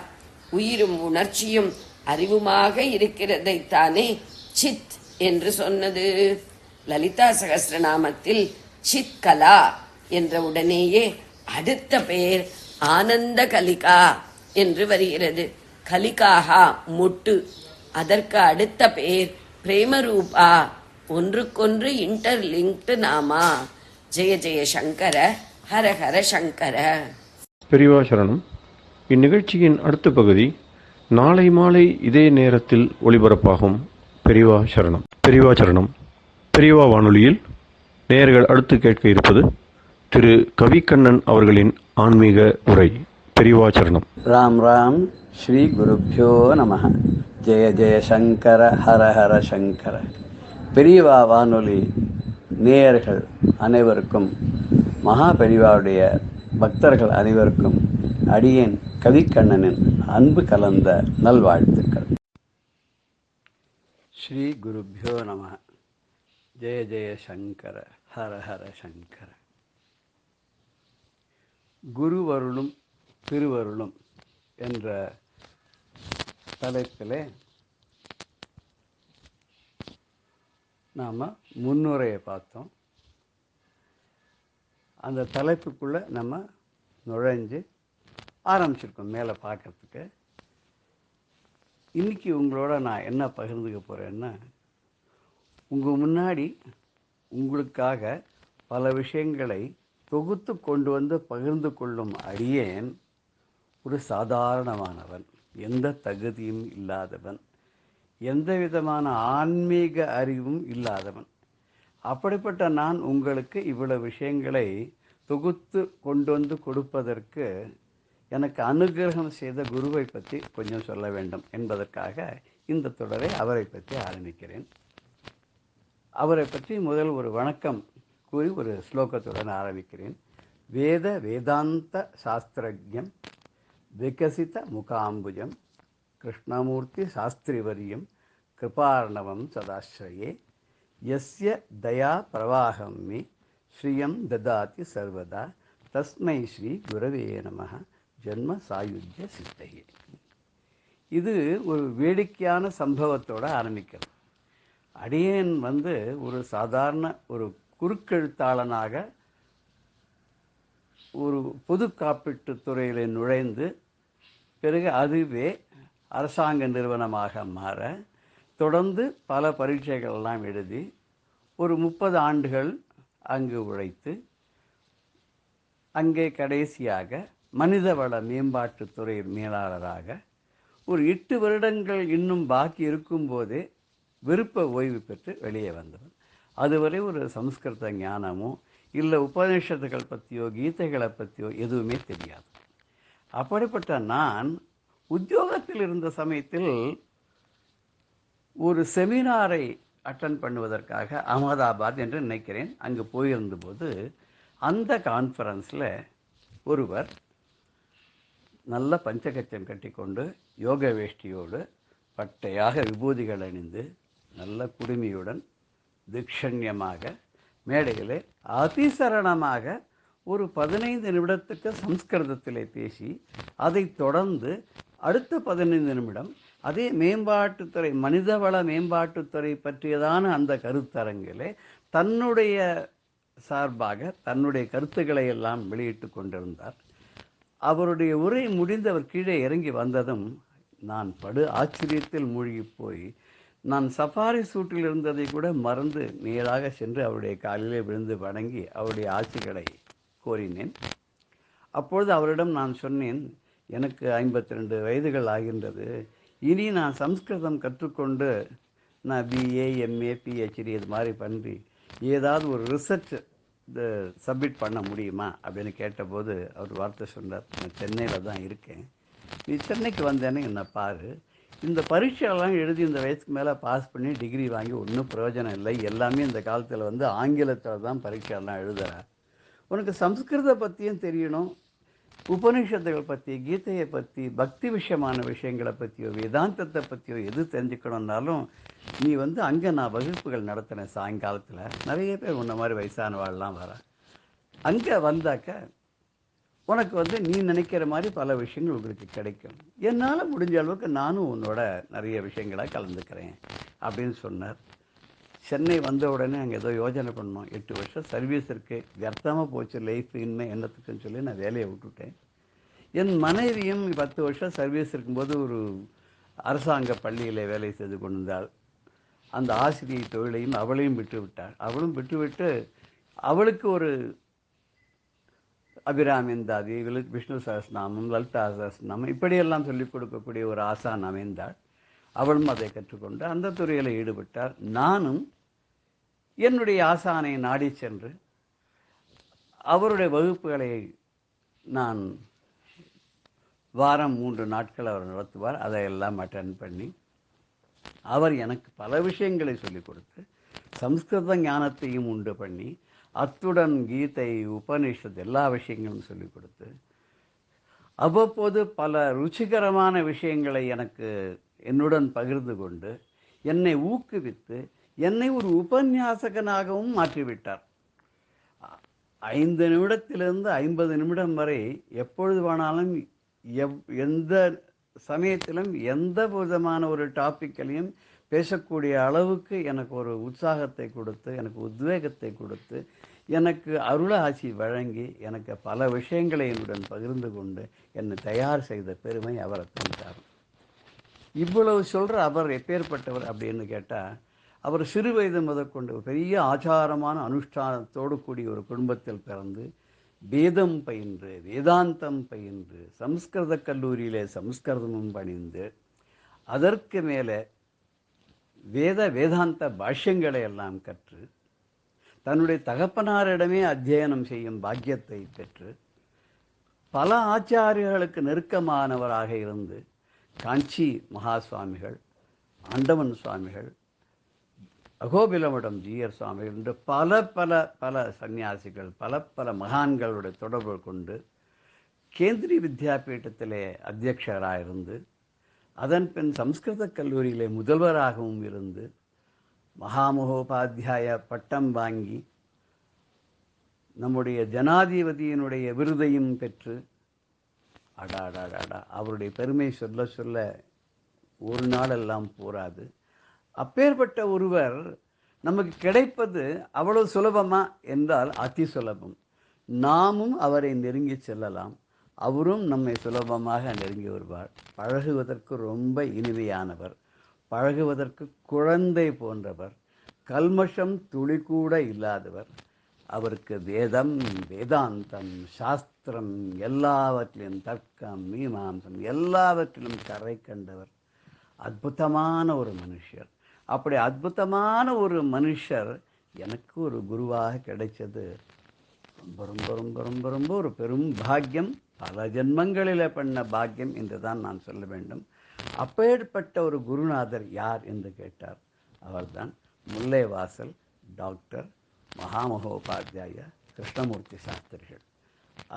உயிரும் உணர்ச்சியும் அறிவுமாக இருக்கிறதைத்தானே சித் என்று சொன்னது. லலிதா சகஸ்ரநாமத்தில் சித் கலா என்ற உடனேயே அடுத்த பெயர் ஆனந்த கலிகா என்று வருகிறது. கலிகாகா மொட்டு, அதற்கு அடுத்த பெயர் பிரேமரூபா, ஒன்றுக்கொன்று இன்டர்லிங்க்டு நாமா. ஜெய ஜெய சங்கர, ஹர ஹர சங்கர. பெரியவா சரணம். இந்நிகழ்ச்சியின் அடுத்த பகுதி நாளை மாலை இதே நேரத்தில் ஒளிபரப்பாகும். பெரியவா சரணம். பெரியவா சரணம். பெரியவா வானொலியில் நேயர்கள் அடுத்து கேட்க இருப்பது திரு கவிக்கண்ணன் அவர்களின் ஆன்மீக உரை. பெரியவா சரணம். ராம் ராம். ஸ்ரீ குருப்யோ நம. ஜெய ஜெய சங்கர, ஹர ஹர சங்கர. பெரியவா வானொலி நேயர்கள் அனைவருக்கும், மகா பெரியவாவுடைய பக்தர்கள் அனைவருக்கும் அடியேன் கவிக்கண்ணனின் அன்பு கலந்த நல்வாழ்த்துக்கள். ஸ்ரீ குருப்யோ நம. ஜெய ஜெய சங்கர, ஹர ஹர சங்கர. குருவருளும் திருவருளும் என்ற தலைப்பிலே நாம் முன்னுரையை பார்த்தோம். அந்த தலைப்புக்குள்ளே நம்ம நுழைஞ்சு ஆரம்பிச்சிருக்கோம் மேலே பார்க்கறதுக்கு. இன்றைக்கி உங்களோட நான் என்ன பகிர்ந்துக்க போகிறேன்னா, உங்கள் முன்னாடி உங்களுக்காக பல விஷயங்களை தொகுத்து கொண்டு வந்து பகிர்ந்து கொள்ளும் அடியேன் ஒரு சாதாரணமானவன், எந்த தகுதியும் இல்லாதவன், எந்த விதமான ஆன்மீக அறிவும் இல்லாதவன். அப்படிப்பட்ட நான் உங்களுக்கு இவ்வளவு விஷயங்களை தொகுத்து கொண்டு வந்து கொடுப்பதற்கு எனக்கு அனுகிரகம் செய்த குருவை பற்றி கொஞ்சம் சொல்ல வேண்டும் என்பதற்காக இந்த தொடரை அவரை பற்றி ஆரம்பிக்கிறேன். அவரை பற்றி முதல் ஒரு வணக்கம் கூறி ஒரு ஸ்லோகத்துடன் ஆரம்பிக்கிறேன். வேத வேதாந்த சாஸ்திரஜம் விகசித முகாம்புஜம் கிருஷ்ணமூர்த்தி சாஸ்திரிவரியம் கிருபார்ணவம் சதாஸ்ரயே யஸ்ய தயா பிரவாகம் மே ஸ்ரீயம் ததாதி சர்வதா தஸ்மை ஸ்ரீ குரவே நமः ஜன்ம சாயுஜ்ய சித்தையே. இது ஒரு வேடிக்கையான சம்பவத்தோட ஆரம்பிக்கிறது. அடியேன் ஒரு சாதாரண ஒரு குறுக்கெழுத்தாளனாக ஒரு பொது காப்பீட்டுத் துறையில் நுழைந்து பிறகு அதுவே அரசாங்க நிறுவனமாக மாற தொடர்ந்து பல பரீட்சைகள் எல்லாம் எழுதி ஒரு 30 ஆண்டுகள் அங்கு உழைத்து அங்கே கடைசியாக மனிதவள மேம்பாட்டுத் துறை மேலாளராக ஒரு 8 வருடங்கள் இன்னும் பாக்கி இருக்கும்போதே விருப்ப ஓய்வு பெற்று வெளியே வந்தவன். அதுவரை ஒரு சம்ஸ்கிருத ஞானமோ இல்லை உபநிஷத்துகள் பற்றியோ கீதைகளை பற்றியோ எதுவுமே தெரியாது. அப்படிப்பட்ட நான் உத்தியோகத்தில் இருந்த சமயத்தில் ஒரு செமினாரை அட்டன் பண்ணுவதற்காக அகமதாபாத் என்று நினைக்கிறேன் அங்கு போயிருந்தபோது அந்த கான்ஃபரன்ஸில் ஒருவர் நல்ல பஞ்சகச்சம் கட்டிக்கொண்டு யோக வேஷ்டியோடு பட்டையாக விபூதிகள் அணிந்து நல்ல குடுமியுடன் திக்ஷண்யமாக மேடையில் அதிசரணமாக ஒரு 15 நிமிடத்துக்கு சம்ஸ்கிருதத்திலே பேசி அதைத் தொடர்ந்து அடுத்த 15 நிமிடம் அதே மேம்பாட்டுத்துறை மனிதவள மேம்பாட்டுத்துறை பற்றியதான அந்த கருத்தரங்கிலே தன்னுடைய சார்பாக தன்னுடைய கருத்துக்களை எல்லாம் வெளியிட்டு கொண்டிருந்தார். அவருடைய உரை முடிந்து அவர் கீழே இறங்கி வந்ததும் நான் படு ஆச்சரியத்தில் மூழ்கி போய் நான் சஃபாரி சூட்டில் இருந்ததை கூட மறந்து நேராக சென்று அவருடைய காலிலே விழுந்து வணங்கி அவருடைய ஆட்சிகளை கோரினேன். அப்பொழுது அவரிடம் நான் சொன்னேன், எனக்கு 52 வயதுகள் ஆகின்றது, இனி நான் சம்ஸ்கிருதம் கற்றுக்கொண்டு நான் பிஏ எம்ஏ பிஹெச்டி இது மாதிரி பண்ணி ஏதாவது ஒரு ரிசர்ச் சப்மிட் பண்ண முடியுமா அப்படின்னு கேட்டபோது அவர் வார்த்தை சொன்னார், நான் சென்னையில் தான் இருக்கேன், நீ சென்னைக்கு வந்தேன்னு என்னை பாரு, இந்த பரீட்சையெல்லாம் எழுதி இந்த வயசுக்கு மேலே பாஸ் பண்ணி டிகிரி வாங்கி ஒன்றும் பிரயோஜனம் இல்லை, எல்லாமே இந்த காலத்தில் ஆங்கிலத்தில் தான் பரீட்சையெல்லாம் எழுதுகிற, உனக்கு சம்ஸ்கிருத பற்றியும் தெரியணும், உபநிஷத்துகள் பற்றி கீதையை பற்றி பக்தி விஷயமான விஷயங்களை பற்றியோ வேதாந்தத்தை பற்றியோ எது தெரிஞ்சுக்கணுன்னாலும் நீ அங்கே நான் வகுப்புகள் நடத்தினேன் சாயங்காலத்தில், நிறைய பேர் உன்ன மாதிரி வயசானவாள்லாம் வர, அங்கே வந்தாக்க உனக்கு நீ நினைக்கிற மாதிரி பல விஷயங்கள் உங்களுக்கு கிடைக்கும், என்னால் முடிஞ்ச அளவுக்கு நானும் உன்னோட நிறைய விஷயங்களை கலந்துக்கிறேன் அப்படின்னு சொன்னார். சென்னை வந்த உடனே அங்கே ஏதோ யோஜனை பண்ணோம், 8 வருஷம் சர்வீஸ் இருக்குது, வியர்த்தமாக போச்சு லைஃப், இனிமேல் என்னத்துக்குன்னு சொல்லி நான் வேலையை விட்டுட்டேன். என் மனைவியும் 10 வருஷம் சர்வீஸ் இருக்கும்போது ஒரு அரசாங்க பள்ளியில் வேலை செய்து கொண்டிருந்தாள். அந்த ஆசிரியை தொழிலையும் அவளையும் விட்டு விட்டாள். அவளும் விட்டுவிட்டு அவளுக்கு ஒரு அபிராமிந்தாதி விஷ்ணு சஹஸ்ரநாமம் லலிதா சஹஸ்ரநாமம் இப்படியெல்லாம் சொல்லிக் கொடுக்கக்கூடிய ஒரு ஆசான் அமைந்தாள். அவளும் அதை கற்றுக்கொண்டு அந்த துறையில் ஈடுபட்டார். நானும் என்னுடைய ஆசானை நாடி சென்று அவருடைய வகுப்புகளை நான் வாரம் 3 நாட்கள் அவர் நடத்துவார், அதையெல்லாம் அட்டன் பண்ணி அவர் எனக்கு பல விஷயங்களை சொல்லிக் கொடுத்து சம்ஸ்கிருத ஞானத்தையும் உண்டு பண்ணி அத்துடன் கீதை உபநிஷத் எல்லா விஷயங்களும் சொல்லிக் கொடுத்து அவ்வப்போது பல ருச்சிகரமான விஷயங்களை எனக்கு என்னுடன் பகிர்ந்து கொண்டு என்னை ஊக்குவித்து என்னை ஒரு உபன்யாசகனாகவும் மாற்றிவிட்டார். 5 நிமிடத்திலிருந்து 50 நிமிடம் வரை எப்பொழுது வேணாலும் எந்த சமயத்திலும் எந்த விதமான ஒரு டாப்பிக்களையும் பேசக்கூடிய அளவுக்கு எனக்கு ஒரு உற்சாகத்தை கொடுத்து எனக்கு உத்வேகத்தை கொடுத்து எனக்கு அருளாசி வழங்கி எனக்கு பல விஷயங்களை என்னுடன் பகிர்ந்து கொண்டு என்னை தயார் செய்த பெருமை அவரை தந்தார். இவ்வளவு சொல்கிற அவர் எப்பேற்பட்டவர் அப்படின்னு கேட்டால், அவர் சிறு வயது முதற்கொண்டு பெரிய ஆச்சாரமான அனுஷ்டானத்தோடு கூடிய ஒரு குடும்பத்தில் பிறந்து வேதம் பயின்று, வேதாந்தம் பயின்று, சம்ஸ்கிருத கல்லூரியிலே சம்ஸ்கிருதமும் பணிந்து, அதற்கு மேலே வேதாந்த பாஷ்யங்களை எல்லாம் கற்று, தன்னுடைய தகப்பனாரிடமே அத்தியனம் செய்யும் பாக்கியத்தை பெற்று, பல ஆச்சாரியர்களுக்கு நெருக்கமானவராக இருந்து, காஞ்சி மகா சுவாமிகள், ஆண்டவன் சுவாமிகள், அகோபிலமடம் ஜீயர் சுவாமிகள் என்று பல பல பல சன்னியாசிகள், பல பல மகான்களுடைய தொடர்பு கொண்டு கேந்திரிய வித்யாபீட்டத்திலே அத்தியட்சராக இருந்து, அதன் பின் சம்ஸ்கிருத கல்லூரியிலே முதல்வராகவும் இருந்து, மகாமகோபாத்தியாய பட்டம் வாங்கி, நம்முடைய ஜனாதிபதியினுடைய விருதையும் பெற்று, அடாடாடாடா அவருடைய பெருமை சொல்ல சொல்ல ஒரு நாளெல்லாம் போராது. அப்பேற்பட்ட ஒருவர் நமக்கு கிடைப்பது அவ்வளவு சுலபமா என்றால் அதி சுலபம். நாமும் அவரை நெருங்கி செல்லலாம், அவரும் நம்மை சுலபமாக நெருங்கி வருவார். பழகுவதற்கு ரொம்ப இனிமையானவர், பழகுவதற்கு குழந்தை போன்றவர், கல்மஷம் துளி கூட இல்லாதவர். அவருக்கு வேதம், வேதாந்தம், சாஸ்திரம் எல்லாவற்றிலும், தர்க்கம், மீமாம்சம் எல்லாவற்றிலும் கரை கண்டவர். அற்புதமான ஒரு மனுஷர். அப்படி அற்புதமான ஒரு மனுஷர் எனக்கு ஒரு குருவாக கிடைச்சது ரொம்ப ரொம்ப ரொம்ப ரொம்ப ரொம்ப ஒரு பெரும் பாக்கியம், பல ஜென்மங்களில் பண்ண பாக்கியம் என்று தான் நான் சொல்ல வேண்டும். அப்பேற்பட்ட ஒரு குருநாதர் யார் என்று கேட்டார். அவர்தான் முல்லைவாசல் டாக்டர் மகாமகோபாத்தியாய கிருஷ்ணமூர்த்தி சாஸ்திரிகள்.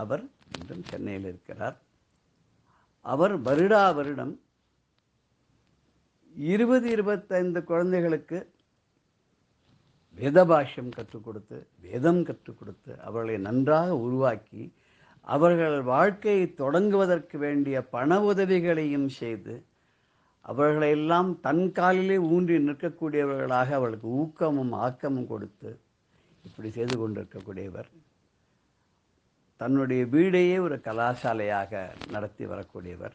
அவர் இன்றும் சென்னையில் இருக்கிறார். அவர் வருடா வருடம் 20-25 குழந்தைகளுக்கு வேதபாஷ்யம் கற்றுக் கொடுத்து, வேதம் கற்றுக் கொடுத்து, அவர்களை நன்றாக உருவாக்கி, அவர்கள் வாழ்க்கையை தொடங்குவதற்கு வேண்டிய பண உதவிகளையும் செய்து, அவர்களையெல்லாம் தன் காலிலே ஊன்றி நிற்கக்கூடியவர்களாக அவர்களுக்கு ஊக்கமும் ஆக்கமும் கொடுத்து இப்படி செய்து கொண்டிருக்கக்கூடியவர். தன்னுடைய வீடையே ஒரு கலாசாலையாக நடத்தி வரக்கூடியவர்.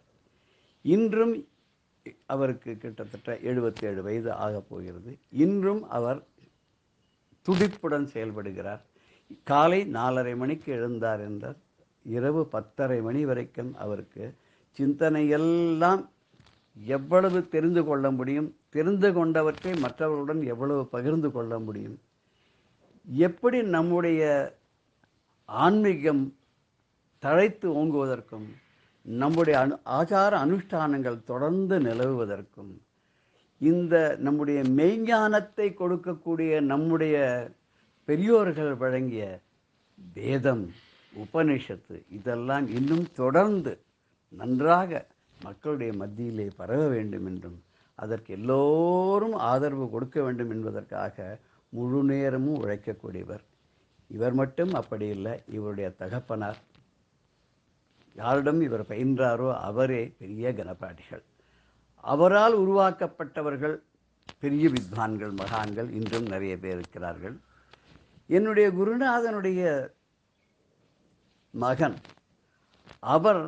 இன்றும் அவருக்கு கிட்டத்தட்ட 77 வயது ஆகப் போகிறது. இன்றும் அவர் துடிப்புடன் செயல்படுகிறார். காலை 4:30 மணிக்கு எழுந்தார் என்றார், இரவு 10:30 மணி வரைக்கும் அவருக்கு சிந்தனையெல்லாம் எவ்வளவு தெரிந்து கொள்ள முடியும், தெரிந்து கொண்டவற்றை மற்றவர்களுடன் எவ்வளவு பகிர்ந்து கொள்ள முடியும், எப்படி நம்முடைய ஆன்மீகம் தழைத்து ஓங்குவதற்கும், நம்முடைய ஆச்சார அனுஷ்டானங்கள் தொடர்ந்து நிலவுவதற்கும், இந்த நம்முடைய மெய்ஞானத்தை கொடுக்கக்கூடிய நம்முடைய பெரியோர்கள் வழங்கிய வேதம், உபனிஷத்து இதெல்லாம் இன்னும் தொடர்ந்து நன்றாக மக்களுடைய மத்தியிலே பரவ வேண்டும் என்றும், அதற்கு எல்லோரும் ஆதரவு கொடுக்க வேண்டும் என்பதற்காக முழு நேரமும் உழைக்கக்கூடியவர். இவர் மட்டும் அப்படி இல்லை, இவருடைய தகப்பனார் யாரிடம் இவர் பயின்றாரோ அவரே பெரிய கணபாடிகள். அவரால் உருவாக்கப்பட்டவர்கள் பெரிய வித்வான்கள், மகான்கள் இன்றும் நிறைய பேர் இருக்கிறார்கள். என்னுடைய குருநாதனுடைய மகன், அவர்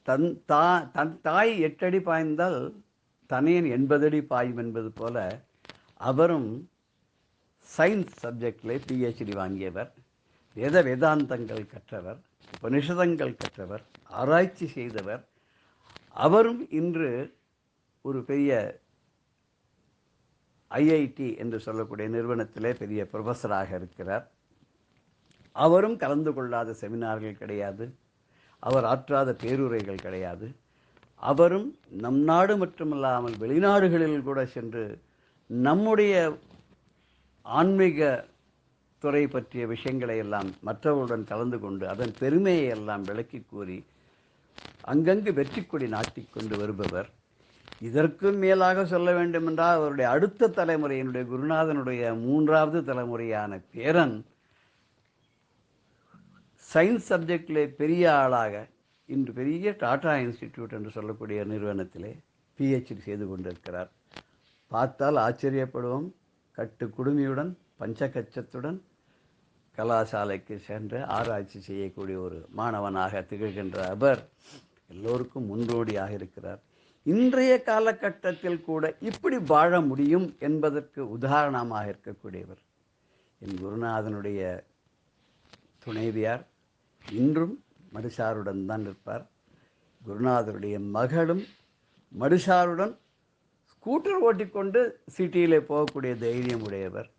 தன் தாய் 8 அடி பாய்ந்தால் தனையன் 80 அடி பாயும் என்பது போல, அவரும் சயின்ஸ் சப்ஜெக்டில் PhD வாங்கியவர், வேதாந்தங்கள் கற்றவர், உபனிஷதங்கள் கற்றவர், ஆராய்ச்சி செய்தவர். அவரும் இன்று ஒரு பெரிய IIT என்று சொல்லக்கூடிய நிறுவனத்திலே பெரிய ப்ரொஃபஸராக இருக்கிறார். அவரும் கலந்து கொள்ளாத செமினார்கள் கிடையாது, அவர் ஆற்றாத பேருரைகள் கிடையாது. அவரும் நம் நாடு மட்டுமல்லாமல் வெளிநாடுகளில் கூட சென்று நம்முடைய ஆன்மீக துறை பற்றிய விஷயங்களை எல்லாம் மற்றவர்களுடன் கலந்து கொண்டு அதன் பெருமையை எல்லாம் விளக்கி கூறி அங்கங்கு வெற்றி கொடி நாட்டிக் கொண்டு வருபவர். இதற்கும் மேலாக சொல்ல வேண்டும் என்றால், அவருடைய அடுத்த தலைமுறை, என்னுடைய குருநாதனுடைய 3வது தலைமுறையான பேரன் சயின்ஸ் சப்ஜெக்டிலே பெரிய ஆளாக இன்று பெரிய டாடா இன்ஸ்டிடியூட் என்று சொல்லக்கூடிய நிறுவனத்திலே PhD செய்து கொண்டிருக்கிறார். பார்த்தால் ஆச்சரியப்படுவோம். கட்டு குடுமியுடன் பஞ்சகச்சத்துடன் கலாசாலைக்கு சென்று ஆராய்ச்சி செய்யக்கூடிய ஒரு மாணவனாக திகழ்கின்ற அவர் எல்லோருக்கும் முன்னோடியாக இருக்கிறார். இன்றைய காலகட்டத்தில் கூட இப்படி வாழ முடியும் என்பதற்கு உதாரணமாக இருக்கக்கூடியவர். என் குருநாதனுடைய துணைவியார் இன்றும் மடுசாருடன் தான் இருப்பார். குருநாதருடைய மகளும் மடுசாருடன் ஸ்கூட்டர் ஓட்டிக்கொண்டு சிட்டியிலே போகக்கூடிய தைரியம் உடையவர்.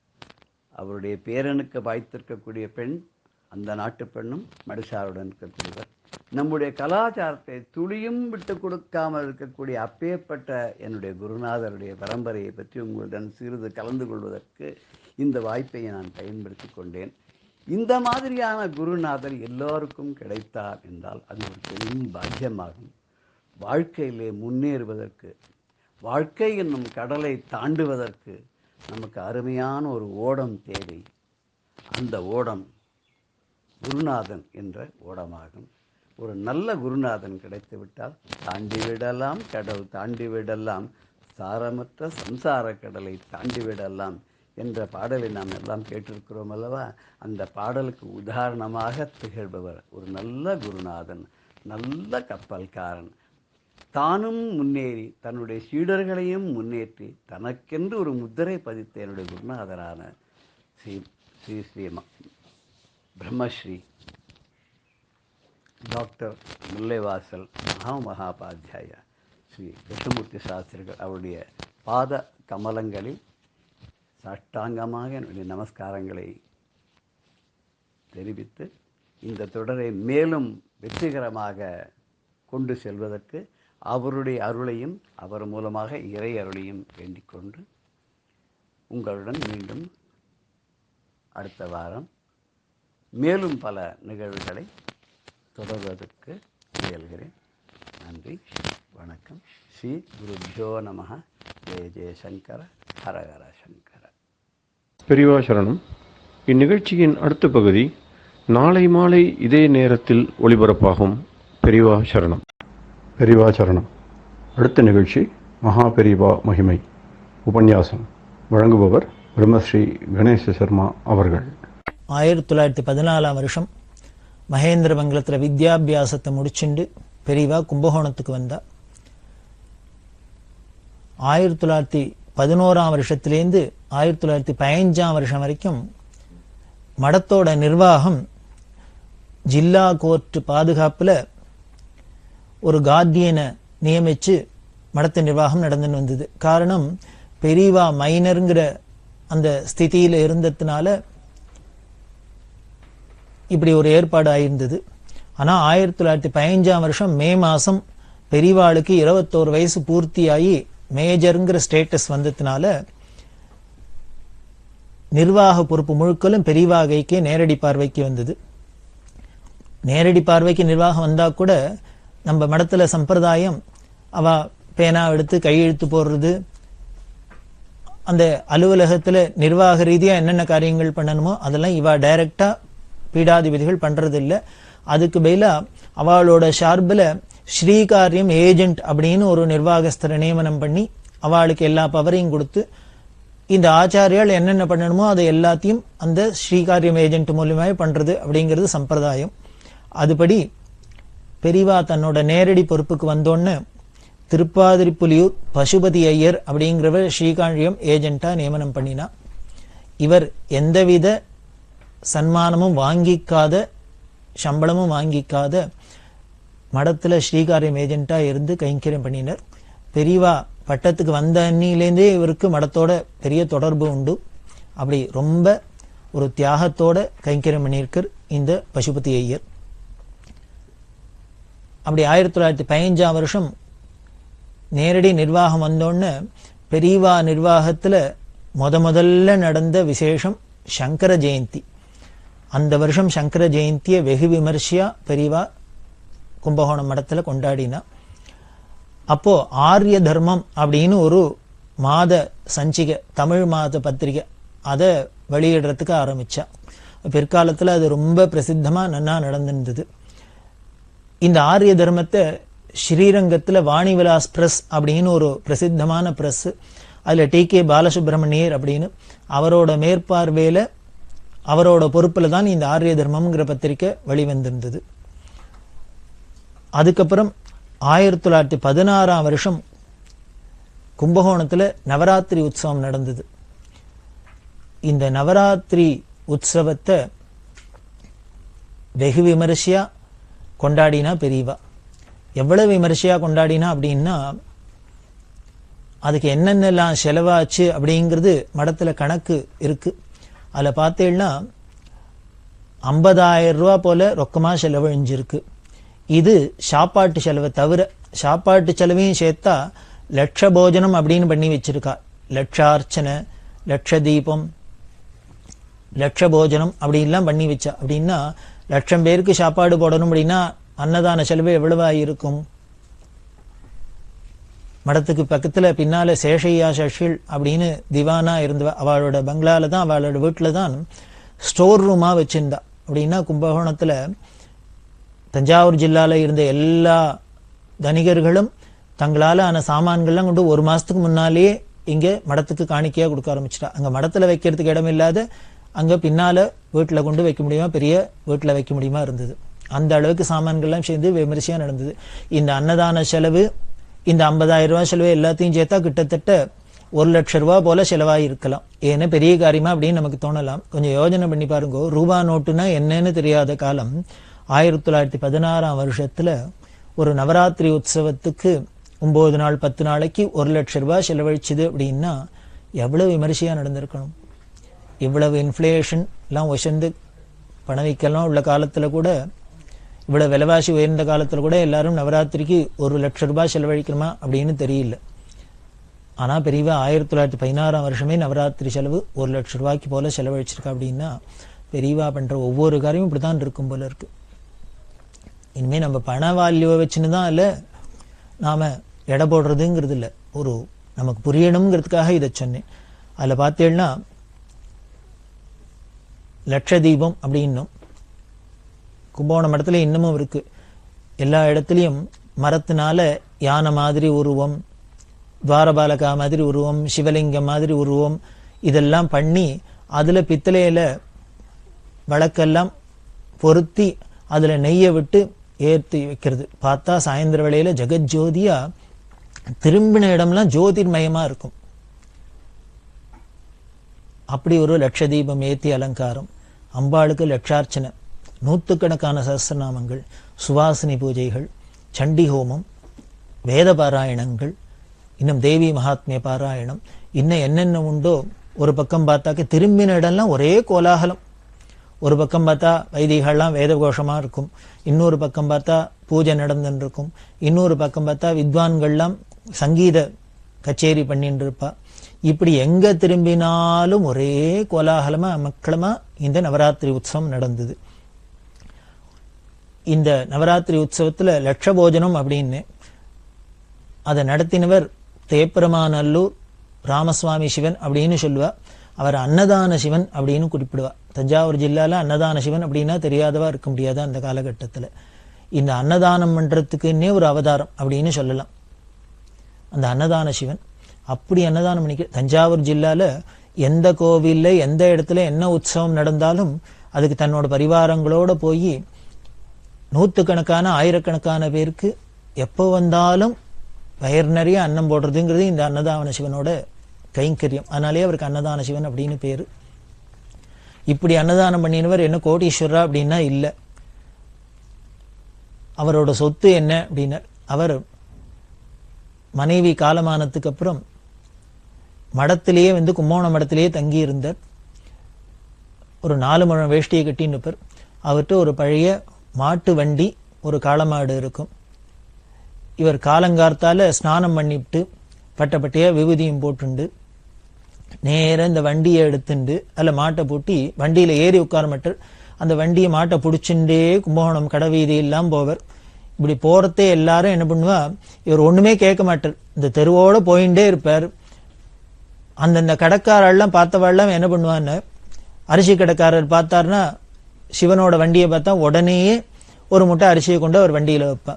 அவருடைய பேரனுக்கு வாய்த்திருக்கக்கூடிய பெண் அந்த நாட்டு பெண்ணும் மடுசாருடன் இருக்கக்கூடியவர். நம்முடைய கலாச்சாரத்தை துளியும் விட்டு கொடுக்காமல் இருக்கக்கூடிய அப்பேற்பட்ட என்னுடைய குருநாதருடைய பரம்பரையை பற்றி உங்களுடன் சிறிது கலந்து கொள்வதற்கு இந்த வாய்ப்பை நான் பயன்படுத்தி கொண்டேன். இந்த மாதிரியான குருநாதர் எல்லோருக்கும் கிடைத்தார் என்றால் அது ஒரு பெரும் பாக்கியமாகும். வாழ்க்கையிலே முன்னேறுவதற்கு, வாழ்க்கை என்னும் கடலை தாண்டுவதற்கு நமக்கு அருமையான ஒரு ஓடம் தேவை. அந்த ஓடம் குருநாதன் என்ற ஓடமாகும். ஒரு நல்ல குருநாதன் கிடைத்து விட்டால் தாண்டிவிடலாம் கடவுள், தாண்டிவிடலாம் சாரமற்ற சம்சார கடலை தாண்டிவிடலாம் என்ற பாடலை நாம் எல்லாம் கேட்டிருக்கிறோம் அல்லவா? அந்த பாடலுக்கு உதாரணமாக திகழ்பவர் ஒரு நல்ல குருநாதன், நல்ல கப்பல்காரன். தானும் முன்னேறி தன்னுடைய சீடர்களையும் முன்னேற்றி தனக்கென்று ஒரு முத்திரை பதித்த என்னுடைய குருநாதரான ஸ்ரீ ஸ்ரீ ஸ்ரீ பிரம்மஸ்ரீ டாக்டர் முல்லைவாசல் மகாபாத்தியாயா ஸ்ரீ கிருஷ்ணமூர்த்தி சாஸ்திரிகள் அவருடைய பாத கமலங்களில் சாஷ்டாங்கமாக என்னுடைய நமஸ்காரங்களை தெரிவித்து இந்த தொடரை மேலும் வெற்றிகரமாக கொண்டு செல்வதற்கு அவருடைய அருளையும் அவர் மூலமாக இறை அருளையும் வேண்டிக்கொண்டு உங்களுடன் மீண்டும் அடுத்த வாரம் மேலும் பல நிகழ்வுகளை தொடர்வதற்கு முயல்கிறேன். நன்றி, வணக்கம். ஸ்ரீ குருப்யோ நமஹ. ஜெய ஜெயசங்கர, ஹர ஹர சங்கர. பெரியவா சரணம். இந்நிகழ்ச்சியின் அடுத்த பகுதி நாளை மாலை இதே நேரத்தில் ஒளிபரப்பாகும். பெரியவா சரணம். பெரியவா சரணம். அடுத்த நிகழ்ச்சி மகா பெரியவா மகிமை உபன்யாசம். வழங்குபவர் பிரம்மஸ்ரீ கணேச சர்மா அவர்கள். 1914 வருஷம் மகேந்திரமங்கலத்தில் வித்யாபியாசத்தை முடிச்சுண்டு பெரியவா கும்பகோணத்துக்கு வந்தா. 1911 வருஷத்திலேருந்து 1915 வருஷம் வரைக்கும் மடத்தோட நிர்வாகம் ஜில்லா கோர்ட் பாதுகாப்புல ஒரு கார்டியனை நியமிச்சு மடத்து நிர்வாகம் நடந்துன்னு வந்தது. காரணம், பெரியவா மைனருங்கிற அந்த ஸ்திதியில இருந்ததுனால இப்படி ஒரு ஏற்பாடு ஆயிருந்தது. ஆனா 1915 வருஷம் மே மாசம் பெரியவாளுக்கு 21 வயசு பூர்த்தியாகி மேஜருங்கிற ஸ்டேட்டஸ் வந்ததுனால நிர்வாக பொறுப்பு முழுக்கலும் பெரியவா கைக்கே நேரடி பார்வைக்கு வந்தது. நேரடி பார்வைக்கு நிர்வாகம் வந்தா கூட நம்ம மடத்துல சம்பிரதாயம் அவ பேனா எடுத்து கையெழுத்து போடுறது, அந்த அலுவலகத்துல நிர்வாக ரீதியா என்னென்ன காரியங்கள் பண்ணணுமோ அதெல்லாம் இவா டைரக்டா பீடாதிபதிகள் பண்றது இல்லை. அதுக்கு பதிலா அவளோட ஷார்பில் ஸ்ரீகாரியம் ஏஜென்ட் அப்படின்னு ஒரு நிர்வாகஸ்தரை நியமனம் பண்ணி அவளுக்கு எல்லா பவரையும் கொடுத்து இந்த ஆச்சாரியால் என்னென்ன பண்ணணுமோ அதை எல்லாத்தையும் அந்த ஸ்ரீகாரியம் ஏஜென்ட் மூலியமாக பண்றது அப்படிங்கிறது சம்பிரதாயம். அதுபடி பெரியவா தன்னோட நேரடி பொறுப்புக்கு வந்தோன்னு திருப்பாதிரிப்புலியூர் பசுபதி ஐயர் அப்படிங்கிறவர் ஸ்ரீகாரியம் ஏஜென்ட்டா நியமனம் பண்ணினா. இவர் எந்தவித சன்மானமும் வாங்கிக்காத, சம்பளமும் வாங்கிக்காத மடத்துல ஸ்ரீகாரியம் ஏஜென்ட்டா இருந்து கைங்கரியம் பண்ணினார். பெரியவா பட்டத்துக்கு வந்த அன்னிலேருந்தே இவருக்கு மடத்தோட பெரிய தொடர்பு உண்டு. அப்படி ரொம்ப ஒரு தியாகத்தோட கைங்கரியம் பண்ணியிருக்கார் இந்த பசுபதி ஐயர். அப்படி 1915 வருஷம் நேரடி நிர்வாகம் வந்தோன்னு பெரியவா நிர்வாகத்துல முதல்ல நடந்த விசேஷம் சங்கர ஜெயந்தி. அந்த வருஷம் சங்கர ஜெயந்தியை வெகு விமர்சையா பெரியவா கும்பகோணம் மடத்துல கொண்டாடினா. அப்போ ஆரிய தர்மம் அப்படின்னு ஒரு மாத சஞ்சிகை, தமிழ் மாத பத்திரிகை, அதை வெளியிடுறதுக்கு ஆரம்பிச்சா. பிற்காலத்துல அது ரொம்ப பிரசித்தமா நன்னா நடந்திருந்தது. இந்த ஆரிய தர்மத்தை ஸ்ரீரங்கத்துல வாணிவிலாஸ் பிரஸ் அப்படின்னு ஒரு பிரசித்தமான பிரஸ், அதுல டி.கே. பாலசுப்ரமணியர் அப்படின்னு அவரோட மேற்பார்வையில அவரோட பொறுப்புல தான் இந்த ஆரிய தர்மம்ங்கிற பத்திரிக்கை வெளிவந்திருந்தது. அதுக்கப்புறம் 1916 வருஷம் கும்பகோணத்துல நவராத்திரி உற்சவம் நடந்தது. இந்த நவராத்திரி உற்சவத்தை வெகு விமரிசையா கொண்டாடினா பெரியவா. எவ்வளவு விமரிசையா கொண்டாடினா அப்படின்னா, அதுக்கு என்னென்னலாம் செலவாச்சு அப்படிங்கிறது மடத்துல கணக்கு இருக்கு. அதில் பார்த்தீங்கன்னா 50,000 ரூபா போல ரொக்கமா செலவழிஞ்சிருக்கு. இது சாப்பாட்டு செலவை தவிர. சாப்பாட்டு செலவையும் சேர்த்தா லட்ச போஜனம் அப்படின்னு பண்ணி வச்சிருக்கா. லட்சார்ச்சனை, லட்ச தீபம், லட்ச போஜனம் அப்படின்லாம் பண்ணி வச்சா. அப்படின்னா 1,00,000 பேருக்கு சாப்பாடு போடணும் அப்படின்னா அன்னதான செலவு எவ்வளவு ஆகியிருக்கும்? மடத்துக்கு பக்கத்துல பின்னால சேஷையா சஷில் அப்படின்னு திவானா இருந்தவ. அவளோட பங்களால தான், அவளோட வீட்டுல தான் ஸ்டோர் ரூமா வச்சிருந்தா. அப்படின்னா கும்பகோணத்துல தஞ்சாவூர் ஜில்லால இருந்த எல்லா தனிகர்களும் தங்களால ஆன சாமான்கள்லாம் கொண்டு 1 மாசத்துக்கு முன்னாலேயே இங்க மடத்துக்கு காணிக்கையா கொடுக்க ஆரம்பிச்சிட்டா. அங்க மடத்துல வைக்கிறதுக்கு இடம் இல்லாத அங்க பின்னால வீட்டுல கொண்டு வைக்க முடியுமா, பெரிய வீட்டுல வைக்க முடியுமா இருந்தது. அந்த அளவுக்கு சாமான்கள்லாம் சேர்ந்து விமரிசையா நடந்தது. இந்த அன்னதான செலவு, இந்த 50,000 ரூபாய் செலவு எல்லாத்தையும் சேர்த்தா கிட்டத்தட்ட 1,00,000 ரூபா போல செலவாகி இருக்கலாம். ஏன்னா பெரிய காரியமா அப்படின்னு நமக்கு தோணலாம். கொஞ்சம் யோஜனை பண்ணி பாருங்க. ரூபா நோட்டுனா என்னன்னு தெரியாத காலம் 1916ஆம் வருஷத்துல ஒரு நவராத்திரி உற்சவத்துக்கு 9 நாள் 10 நாளைக்கு 1,00,000 ரூபாய் செலவழிச்சுது அப்படின்னா எவ்வளவு விமரிசையா நடந்திருக்கணும். இவ்வளவு இன்ஃப்ளேஷன் எல்லாம் உயர்ந்து பணவீக்கெல்லாம் உள்ள காலத்துல கூட, இவ்வளவு விலைவாசி உயர்ந்த காலத்துல கூட எல்லாரும் நவராத்திரிக்கு 1,00,000 ரூபாய் செலவழிக்கணுமா அப்படின்னு தெரியல. ஆனா பெரியவா 1916ஆம் வருஷமே நவராத்திரி செலவு 1,00,000 ரூபாய்க்கு போல செலவழிச்சிருக்கா. அப்படின்னா பெரியவா பண்ற ஒவ்வொரு காரியமும் இப்படித்தான் இருக்கும் போல இருக்கு. இனிமே நம்ம பண வால்யூவை வச்சுன்னு தான் இல்ல நாம எடை போடுறதுங்கிறது இல்லை, ஒரு நமக்கு புரியணுங்கிறதுக்காக இதை சொன்னேன். அதுல பார்த்தேன்னா லட்சதீபம் அப்படின்னும் கும்பகோணம் மடத்துல இன்னமும் இருக்கு. எல்லா இடத்துலையும் மரத்தினால யானை மாதிரி உருவம், துவாரபாலகா மாதிரி உருவம், சிவலிங்கம் மாதிரி உருவம் இதெல்லாம் பண்ணி அதுல பித்தளையில வழக்கெல்லாம் பொருத்தி அதுல நெய்யை விட்டு ஏற்றி வைக்கிறது. பார்த்தா சாயந்தர வேளையில ஜெகஜோதியா திரும்பின இடம்லாம் ஜோதிர்மயமா இருக்கும். அப்படி ஒரு லட்சதீபம் ஏத்தி அலங்காரம், அம்பாளுக்கு லட்சார்ச்சனை, நூற்றுக்கணக்கான சஹஸ்ரநாமங்கள், சுவாசினி பூஜைகள், சண்டி ஹோமம், வேத பாராயணங்கள், இன்னும் தேவி மகாத்மிய பாராயணம், இன்னும் என்னென்ன உண்டோ. ஒரு பக்கம் பார்த்தாக்க திரும்பின இடம்லாம் ஒரே கோலாகலம். ஒரு பக்கம் பார்த்தா வைதிகள்லாம் வேத கோஷமா இருக்கும், இன்னொரு பக்கம் பார்த்தா பூஜை நடந்துன்னு இருக்கும், இன்னொரு பக்கம் பார்த்தா வித்வான்கள்லாம் சங்கீத கச்சேரி பண்ணிட்டு இருப்பா. இப்படி எங்க திரும்பினாலும் ஒரே கோலாகலமா மக்களமா இந்த நவராத்திரி உற்சவம் நடந்தது. இந்த நவராத்திரி உற்சவத்துல லட்ச போஜனம் அப்படின்னு அதை நடத்தினவர் தேப்பரமாநல்லூர் ராமசுவாமி சிவன் அப்படின்னு சொல்லுவா. அவர் அன்னதான சிவன் அப்படின்னு குறிப்பிடுவா. தஞ்சாவூர் ஜில்லால அன்னதான சிவன் அப்படின்னா தெரியாதவா இருக்க முடியாது அந்த காலகட்டத்துல. இந்த அன்னதானம் பண்றதுக்குன்னே ஒரு அவதாரம் அப்படின்னு சொல்லலாம் அந்த அன்னதான சிவன். அப்படி அன்னதானம் பண்ணிக்க தஞ்சாவூர் ஜில்லால எந்த கோவில்ல எந்த இடத்துல என்ன உற்சவம் நடந்தாலும் அதுக்கு தன்னோட பரிவாரங்களோட போய் நூற்றுக்கணக்கான ஆயிரக்கணக்கான பேருக்கு எப்போ வந்தாலும் வயிறு நிறைய அன்னம் போடுறதுங்கிறது இந்த அன்னதான சிவனோட கைங்கரியம். அதனாலே அவருக்கு அன்னதான சிவன் அப்படின்னு பேரு. இப்படி அன்னதானம் பண்ணினவர் என்ன கோடீஸ்வரா அப்படின்னா இல்ல. அவரோட சொத்து என்ன அப்படின்னா, அவர் மனைவி காலமானதுக்கு அப்புறம் மடத்திலேயே கும்பகோணம் மடத்திலேயே தங்கி இருந்தார். ஒரு 4 முழம் வேஷ்டியை கட்டின்னு இருப்பார். அவர்கிட்ட ஒரு பழைய மாட்டு வண்டி, ஒரு காளமாடு இருக்கும். இவர் காலங்கார்த்தால ஸ்நானம் பண்ணிவிட்டு பட்டப்பட்டையா விபூதியும் போட்டுண்டு நேரம் இந்த வண்டியை எடுத்துண்டு அதில் மாட்டை பூட்டி வண்டியில ஏறி உட்கார மாட்டார். அந்த வண்டியை மாட்டை பிடிச்சுட்டே கும்பகோணம் கடவீதி எல்லாம் போவர். இப்படி போறதே எல்லாரும் என்ன பண்ணுவா, இவர் ஒண்ணுமே கேட்க மாட்டார், இந்த தெருவோட போயிட்டே இருப்பார். அந்தந்த கடைக்காரெல்லாம் பார்த்தவாள்லாம் என்ன பண்ணுவான்னு, அரிசி கடைக்காரர் பார்த்தாருன்னா சிவனோட வண்டியை பார்த்தா உடனேயே ஒரு முட்டை அரிசியை கொண்டு அவர் வண்டியில வைப்பா.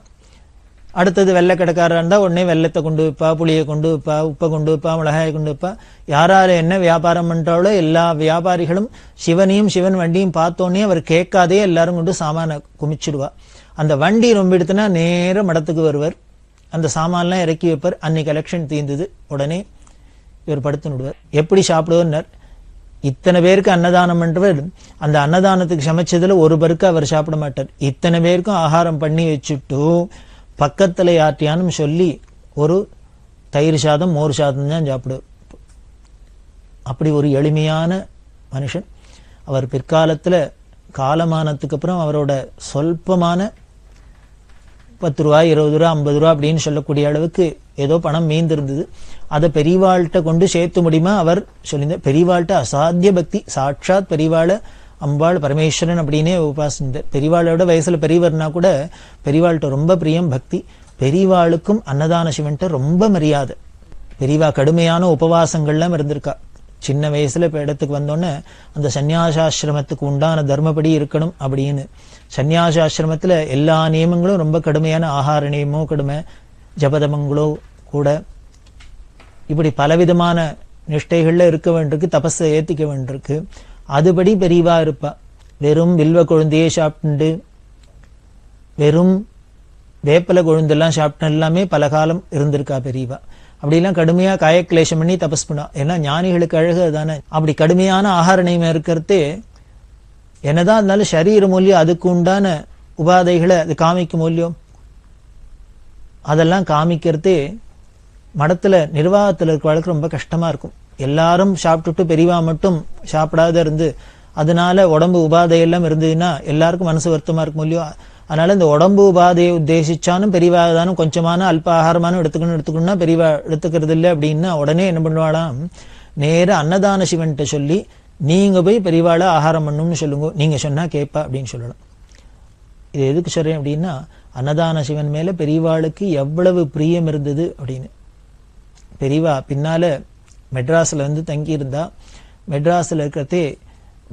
அடுத்தது வெள்ளை கடைக்காரா இருந்தா உடனே வெள்ளத்தை கொண்டு வைப்பா, புளியை கொண்டு வைப்பா, உப்பை கொண்டு வைப்பா, மிளகாயை கொண்டு வைப்பா. யாரால என்ன வியாபாரம் பண்றாலோ எல்லா வியாபாரிகளும் சிவனையும் சிவன் வண்டியும் பார்த்தோன்னே அவர் கேட்காதே எல்லாரும் கொண்டு சாமான குமிச்சிடுவா. அந்த வண்டி ரொம்ப எடுத்துனா நேரம் மடத்துக்கு வருவர், அந்த சாமான்லாம் இறக்கி வைப்பார். அன்னைக்கு எலெக்ஷன் தீர்ந்தது, உடனே இவர் படுத்து விடுவார். எப்படி சாப்பிடுவார், இத்தனை பேருக்கு அன்னதானம் பண்றவர் அந்த அன்னதானத்துக்கு சமைச்சதுல ஒரு பருக்கு அவர் சாப்பிட மாட்டார். இத்தனை பேருக்கும் ஆகாரம் பண்ணி வச்சுட்டு பக்கத்துல யார்ட்டியானும் சொல்லி ஒரு தயிர் சாதம் மோர் சாதம் தான் சாப்பிடுவார். அப்படி ஒரு எளிமையான மனுஷன். அவர் பிற்காலத்துல காலமானத்துக்கு அப்புறம் அவரோட சொல்பமான 10 ரூபாய் 20 ரூபா 50 ரூபா அப்படின்னு சொல்லக்கூடிய அளவுக்கு ஏதோ பணம் மீந்திருந்தது. அதை பெரியவாள்கிட்ட கொண்டு சேர்த்து முடியுமா அவர் சொல்லியிருந்தார். பெரியவாள்கிட்ட அசாத்திய பக்தி. சாட்சாத் பெரியவாளை அம்பாள் பரமேஸ்வரன் அப்படின்னே உபாசிந்தார். பெரியவாளோட வயசுல பெரியவர்னா கூட பெரியவாள்கிட்ட ரொம்ப பிரியம் பக்தி. பெரியவாளுக்கும் அன்னதான சிவன்கிட்ட ரொம்ப மரியாதை. பெரியவா கடுமையான உபவாசங்கள்லாம் இருந்திருக்கா. சின்ன வயசுல இப்ப இடத்துக்கு வந்தோடனே அந்த சன்னியாசாசிரமத்துக்கு உண்டான தர்மப்படி இருக்கணும் அப்படின்னு. சன்னியாசாசிரமத்துல எல்லா நியமங்களும் ரொம்ப கடுமையான ஆகார நியமோ கடுமை, ஜபதமங்களோ கூட, இப்படி பலவிதமான நிஷ்டைகள்ல இருக்க வேண்டியிருக்கு, தபஸை ஏத்திக்க வேண்டியிருக்கு. அதுபடி பெரியவா இருப்பா. வெறும் வில்வ கொழுந்தையே சாப்பிட்டு வெறும் வேப்பல கொழுந்தெல்லாம் சாப்பிட்டு எல்லாமே பல காலம் இருந்திருக்கா பெரியவா. அப்படிலாம் கடுமையா காயக்லேஷம் பண்ணி தபஸ் பண்ணா. ஏன்னா ஞானிகளுக்கு அழகு தானே. அப்படி கடுமையான ஆகார நியமம் இருக்கிறதே என்னதான் இருந்தாலும் சரீர மூலியம் அதுக்கு உண்டான உபாதைகளை அது காமிக்கும் மூலியம். அதெல்லாம் காமிக்கிறதே மடத்துல நிர்வாகத்துல இருக்கிறவளுக்கு ரொம்ப கஷ்டமா இருக்கும். எல்லாரும் சாப்பிட்டுட்டு பெரியவா மட்டும் சாப்பிடாத இருந்து அதனால உடம்பு உபாதையெல்லாம் இருந்ததுன்னா எல்லாருக்கும் மனசு வருத்தமா இருக்கும் இல்லையோ. அதனால இந்த உடம்பு உபாதையை உத்தேசிச்சானும் பெரியவா தானும் கொஞ்சமான அல்ப ஆகாரமானும் எடுத்துக்கணும்னா பெரியவா எடுத்துக்கிறது இல்லை அப்படின்னா உடனே என்ன பண்ணுவாளாம், நேர அன்னதான சிவன்கிட்ட சொல்லி நீங்க போய் பெரியவாளை ஆகாரம் பண்ணணும்னு சொல்லுங்க, நீங்க சொன்னா கேட்பா அப்படின்னு சொல்லணும். இது எதுக்கு சொல்றேன் அப்படின்னா, அன்னதான சிவன் மேல பெரியவாளுக்கு எவ்வளவு பிரியம் இருந்தது அப்படின்னு. பெரியவா பின்னால மெட்ராஸ்ல வந்து தங்கி இருந்தா. மெட்ராஸ்ல இருக்கிறதே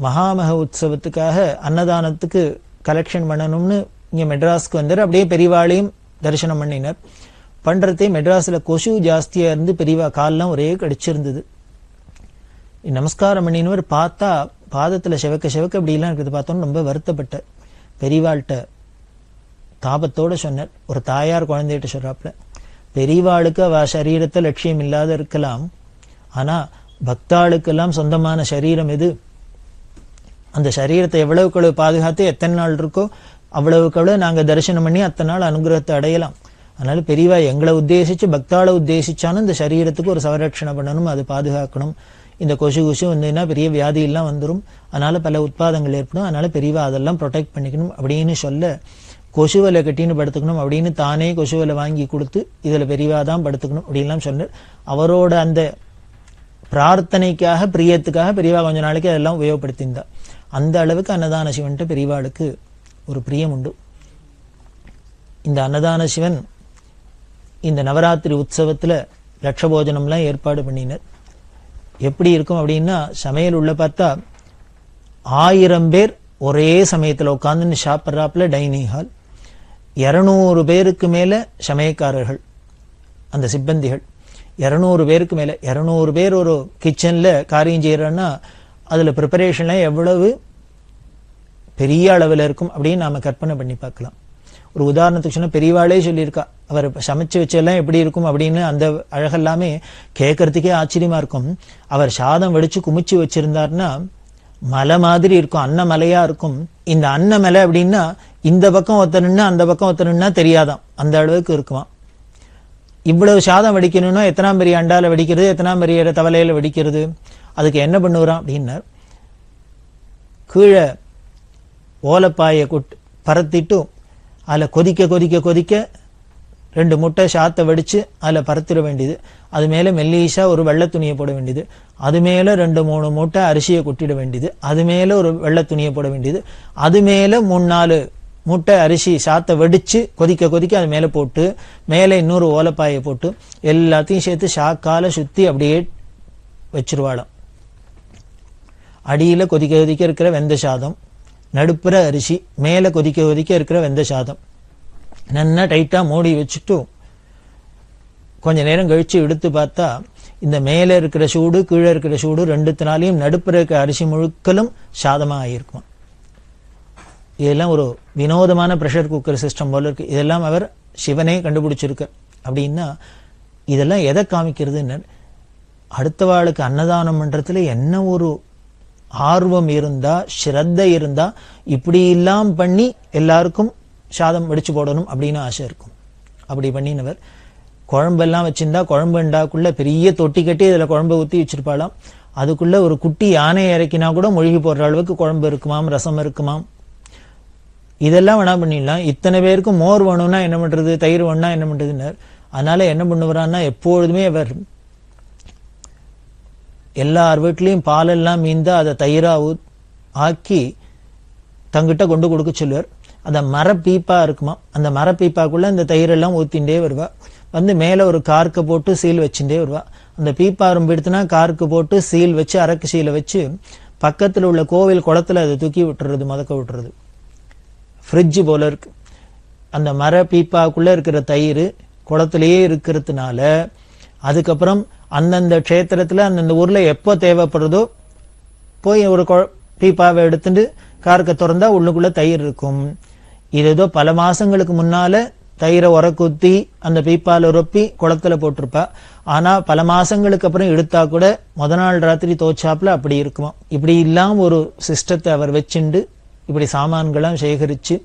மகாமக உற்சவத்துக்காக அன்னதானத்துக்கு கலெக்ஷன் பண்ணணும்னு இங்க மெட்ராஸ்க்கு வந்தார். அப்படியே பெரியவாளையும் தரிசனம் பண்ணினார். பண்றதே மெட்ராஸ்ல கொசு ஜாஸ்தியா இருந்து பெரியவா கால்லாம் ஒரே கடிச்சிருந்தது. நமஸ்காரம் பண்ணினவர் பார்த்தா பாதத்துல செவக்க செவக்க அப்படிலாம் இருக்கிறது பார்த்தோன்னு ரொம்ப வருத்தப்பட்ட. பெரியவாள்கிட்ட தாபத்தோட சொன்னார். ஒரு தாயார் குழந்தைகிட்ட சொல்றாப்புல, பெரியவாளுக்கு அவ சரீரத்தை லட்சியம் இல்லாத இருக்கலாம், ஆனா பக்தாளுக்கெல்லாம் சொந்தமான சரீரம் எது? அந்த சரீரத்தை எவ்வளவுக்கு பாதுகாத்து எத்தனை நாள் இருக்கோ அவ்வளவுக்கு நாங்க தரிசனம் பண்ணி அத்தனை நாள் அனுகிரகத்தை அடையலாம். அதனால பெரியவா எங்களை உத்தேசிச்சு பக்தாளை உத்தேசிச்சாலும் இந்த சரீரத்துக்கு ஒரு சவரட்சணை பண்ணணும், அது பாதுகாக்கணும். இந்த கொசு வந்ததுன்னா பெரிய வியாதி எல்லாம் வந்துடும், அதனால பல உட்பாதங்கள் ஏற்படும். அதனால பெரியவா அதெல்லாம் ப்ரொடெக்ட் பண்ணிக்கணும் அப்படின்னு சொல்ல, கொசுவலை கட்டின்னு படுத்துக்கணும் அப்படின்னு தானே கொசுவலை வாங்கி கொடுத்து இதுல பெரியவா தான் படுத்துக்கணும் அப்படின்லாம் சொன்னார். அவரோட அந்த பிரார்த்தனைக்காக பிரியத்துக்காக பெரியவா கொஞ்ச நாளைக்கு அதெல்லாம் உபயோகப்படுத்தியிருந்தா. அந்த அளவுக்கு அன்னதான சிவன்ட்டு பெரியவாளுக்கு ஒரு பிரியம் உண்டு. இந்த அன்னதான சிவன் இந்த நவராத்திரி உற்சவத்துல லட்சபோஜனம்லாம் ஏற்பாடு பண்ணினர். எப்படி இருக்கும் அப்படின்னா, சமையல் உள்ள பார்த்தா 1000 பேர் ஒரே சமயத்துல உட்கார்ந்து சாப்பிட்றாப்புல டைனிங் ஹால், 200 பேருக்கு மேல சமயக்காரர்கள், அந்த சிப்பந்திகள் 200 பேருக்கு மேல. 200 பேர் ஒரு கிச்சன்ல காரியம் செய்யறோன்னா அதுல ப்ரிப்பரேஷன்லாம் எவ்வளவு பெரிய அளவில் இருக்கும் அப்படின்னு நாம கற்பனை பண்ணி பார்க்கலாம். ஒரு உதாரணத்துக்கு சொன்னா, பெரியவாளே சொல்லியிருக்கா, அவர் சமைச்சு வச்செல்லாம் எப்படி இருக்கும் அப்படின்னு. அந்த அழகெல்லாமே கேட்கறதுக்கே ஆச்சரியமா இருக்கும். அவர் சாதம் வடிச்சு குமிச்சு வச்சிருந்தார்னா மலை மாதிரி இருக்கும், அன்னமலையா இருக்கும். இந்த அன்னமலை அப்படின்னா இந்த பக்கம் ஒத்தனுன்னா அந்த பக்கம் ஒத்தனுன்னா தெரியாதாம், அந்த அளவுக்கு இருக்குமா. இவ்வளவு சாதம் வடிக்கணும்னா எத்தனாம் பெரிய அண்டால வடிக்கிறது, எத்தனாம் பெரிய தவலையில வடிக்கிறது. அதுக்கு என்ன பண்ணுறான் அப்படின்னார், கீழே ஓலப்பாயை பரத்திட்டு அதில் கொதிக்க கொதிக்க கொதிக்க 2 முட்டை சாத்தை வடிச்சு அதில் பரத்திட வேண்டியது. அது மேலே மெல்லீஷா ஒரு வெள்ளை துணியை போட வேண்டியது. அது மேலே 2-3 மூட்டை அரிசியை கொட்டிட வேண்டியது. அது மேலே ஒரு வெள்ளை துணியை போட வேண்டியது. அது மேலே 3-4 மூட்டை அரிசி சாத்தை வடிச்சு கொதிக்க கொதிக்க அது மேலே போட்டு மேலே இன்னொரு ஓலப்பாயை போட்டு எல்லாத்தையும் சேர்த்து சாக்கால சுத்தி அப்படியே வச்சிருவாளாம். அடியில கொதிக்க கொதிக்க இருக்கிற வெந்த சாதம், நடுப்புற அரிசி, மேல கொதிக்க கொதிக்க இருக்கிற வெந்த சாதம் நல்லா டைட்டா மூடி வச்சுட்டு கொஞ்ச நேரம் கழிச்சு எடுத்து பார்த்தா இந்த மேல இருக்கிற சூடு கீழே இருக்கிற சூடு ரெண்டுத்தினாலையும் நடுப்புற இருக்கிற அரிசி முழுக்கலும் சாதமா ஆகியிருக்கும். இதெல்லாம் ஒரு வினோதமான ப்ரெஷர் குக்கர் சிஸ்டம் போல இருக்கு. இதெல்லாம் அவர் சிவனே கண்டுபிடிச்சிருக்க. அப்படின்னா இதெல்லாம் எதை காமிக்கிறதுன்னு, அடுத்த வாளுக்கு அன்னதானம் பண்றதுல என்ன ஒரு ஆர்வம் இருந்தா, ஸ்ரத்தை இருந்தா, இப்படி எல்லாம் பண்ணி எல்லாருக்கும் சாதம் வடிச்சு போடணும் அப்படின்னு ஆசை இருக்கும். அப்படி பண்ணினவர். குழம்பெல்லாம் வச்சிருந்தா குழம்புண்டாக்குள்ள பெரிய தொட்டி கட்டி அதில் குழம்பை ஊற்றி வச்சிருப்பாளாம். அதுக்குள்ள ஒரு குட்டி யானை இறக்கினா கூட மொழிகி போடுற அளவுக்கு குழம்பு இருக்குமாம், ரசம் இருக்குமாம். இதெல்லாம் வேணா பண்ணிடலாம். இத்தனை பேருக்கு மோர் வேணும்னா என்ன பண்றது, தயிர் வேணும்னா என்ன பண்றதுன்னு. அதனால என்ன பண்ணுவாரான்னா, எப்பொழுதுமே அவர் எல்லார் வீட்லையும் பாலெல்லாம் மீந்தா அதை தயிரா ஆக்கி தங்கிட்ட கொண்டு கொடுக்க சொல்லுவார். அந்த மரப்பீப்பா இருக்குமா, அந்த மரப்பீப்பாக்குள்ள இந்த தயிரெல்லாம் ஊத்திண்டே வருவா. வந்து மேல ஒரு கார்க்கு போட்டு சீல் வச்சுட்டே வருவா. அந்த பீப்பா ரொம்ப எடுத்துனா கார்க்கு போட்டு சீல் வச்சு, அரக்கு சீலை வச்சு பக்கத்துல உள்ள கோவில் குளத்துல அதை தூக்கி விட்டுறது, மதக்க விட்டுறது. ஃப்ரிட்ஜ் போல இருக்கு. அந்த மர பீப்பாக்குள்ள இருக்கிற தயிர் குளத்திலேயே இருக்கிறதுனால அதுக்கப்புறம் அந்தந்த க்ஷேத்திரத்துல அந்தந்த ஊர்ல எப்போ தேவைப்படுறதோ போய் ஒரு பீப்பாவை எடுத்துட்டு கார்க்க திறந்தா உள்ளுக்குள்ள தயிர் இருக்கும். இது ஏதோ பல மாசங்களுக்கு முன்னால தயிரை உரக்குத்தி அந்த பீப்பால உரப்பி குளத்துல போட்டிருப்பா. ஆனா பல மாசங்களுக்கு அப்புறம் எடுத்தா கூட முத நாள் ராத்திரி தோச்சாப்புல அப்படி இருக்குமா. இப்படி இல்லாம ஒரு சிஸ்டத்தை அவர் வச்சுண்டு இப்படி சாமான்கள்லாம் சேகரிச்சு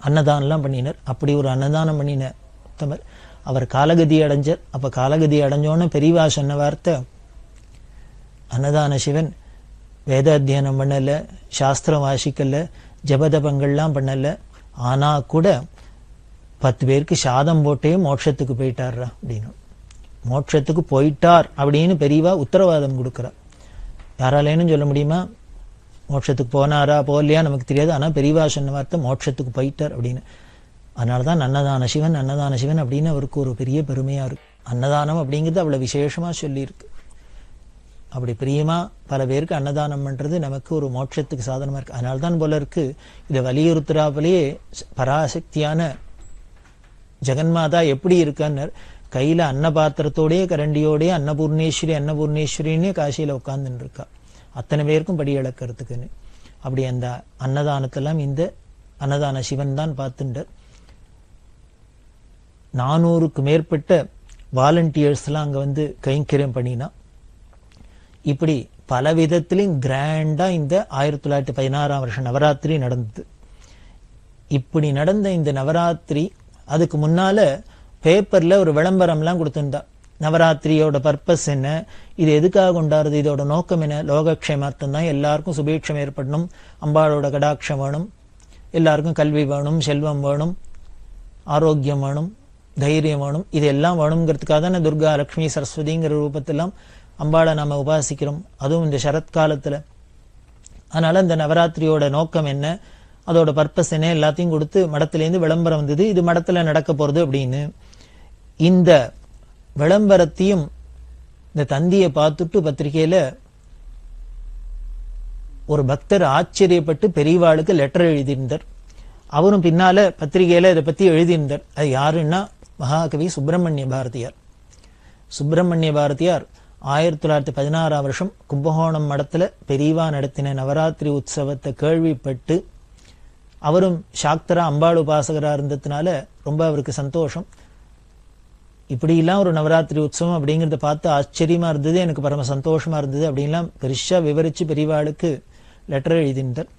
அன்னதானம்லாம் பண்ணினார். அப்படி ஒரு அன்னதானம் பண்ணின உத்தமர். அவர் காலகதி அடைஞ்சார். அப்ப காலகதி அடைஞ்சோன்னு பெரியவா சொன்ன வார்த்தை, அன்னதான சிவன் வேத அத்தியனம் பண்ணல, சாஸ்திரம் வாசிக்கல, ஜபதபங்கள்லாம் பண்ணல, ஆனா கூட 10 பேருக்கு சாதம் போட்டே மோட்சத்துக்கு போயிட்டாரா அப்படின்னு. மோட்சத்துக்கு போயிட்டார் அப்படின்னு பெரியவா உத்தரவாதம் கொடுக்கிறார். யாராலேன்னு சொல்ல முடியுமா? மோட்சத்துக்கு போனாரா போகலையா நமக்கு தெரியாது. ஆனா பெரியவா சொன்ன வார்த்தை மோட்சத்துக்கு போயிட்டார் அப்படின்னு. அதனாலதான் அன்னதான சிவன், அன்னதான சிவன் அப்படின்னு அவருக்கு ஒரு பெரிய பெருமையா இருக்கு. அன்னதானம் அப்படிங்கிறது அவ்வளவு விசேஷமா சொல்லியிருக்கு. அப்படி பிரியமா பல பேருக்கு அன்னதானம் பண்றது நமக்கு ஒரு மோட்சத்துக்கு சாதனமா இருக்கு. அதனால்தான் போல இருக்கு இதை வலியுறுத்துறாப்பலேயே பராசக்தியான ஜெகன்மாதா எப்படி இருக்கான்னு கையில அன்ன பாத்திரத்தோடய கரண்டியோடய அன்னபூர்ணேஸ்வரி அன்னபூர்ணேஸ்வரின்னு காசியில உட்கார்ந்துட்டு இருக்கா, அத்தனை பேருக்கும் படி இழக்கிறதுக்குன்னு. அப்படி அந்த அன்னதானத்தெல்லாம் இந்த அன்னதான சிவன் தான் பார்த்துட்டார். 400க்கு மேற்பட்ட வாலண்டியர்ஸ் எல்லாம் அங்க வந்து கைங்கரியம் பண்ணினா. இப்படி பல விதத்திலையும் கிராண்டா இந்த 1916ஆம் வருஷம் நவராத்திரி நடந்தது. இப்படி நடந்த இந்த நவராத்திரி அதுக்கு முன்னால பேப்பர்ல ஒரு விளம்பரம்லாம் கொடுத்திருந்தா. நவராத்திரியோட பர்பஸ் என்ன, இது எதுக்காக கொண்டாடுறது, இதோட நோக்கம் என்ன, லோகக்ஷேமார்த்தம் தான், எல்லாருக்கும் சுபீட்சம் ஏற்படணும், அம்பாளோட கடாட்சம் வேணும், எல்லாருக்கும் கல்வி வேணும், செல்வம் வேணும், ஆரோக்கியம் வேணும், தைரியம் வேணும், இதெல்லாம் வேணுங்கிறதுக்காக தானே துர்கா லட்சுமி சரஸ்வதிங்கிற ரூபத்தெல்லாம் அம்பாளை நாம உபாசிக்கிறோம், அதுவும் இந்த சரத்காலத்துல. அதனால இந்த நவராத்திரியோட நோக்கம் என்ன, அதோட பர்பஸ் என்ன, எல்லாத்தையும் கொடுத்து மடத்திலேருந்து விளம்பரம் வந்தது, இது மடத்துல நடக்க போறது அப்படின்னு. இந்த விளம்பரத்தையும் இந்த தந்தியை பார்த்துட்டு பத்திரிகையில ஒரு பக்தர் ஆச்சரியப்பட்டு பெரியவாளுக்கு லெட்டர் எழுதியிருந்தார். அவரும் பின்னால பத்திரிகையில இதை பத்தி எழுதியிருந்தார். அது யாருன்னா மகாகவி சுப்பிரமணிய பாரதியார். சுப்பிரமணிய பாரதியார் 1916ஆம் வருஷம் கும்பகோணம் மடத்துல பெரியவா நடத்தின நவராத்திரி உற்சவத்தை கேள்விப்பட்டு, அவரும் சாக்தரா அம்பாள் உபாசகரா இருந்ததுனால ரொம்ப அவருக்கு சந்தோஷம். இப்படிலாம் ஒரு நவராத்திரி உற்சவம் அப்படிங்கிறத பார்த்து ஆச்சரியமா இருந்தது, எனக்கு பரம சந்தோஷமா இருந்தது அப்படின்லாம் பெருசா விவரிச்சு பெரியவாளுக்கு லெட்டர் எழுதியிருந்தார்.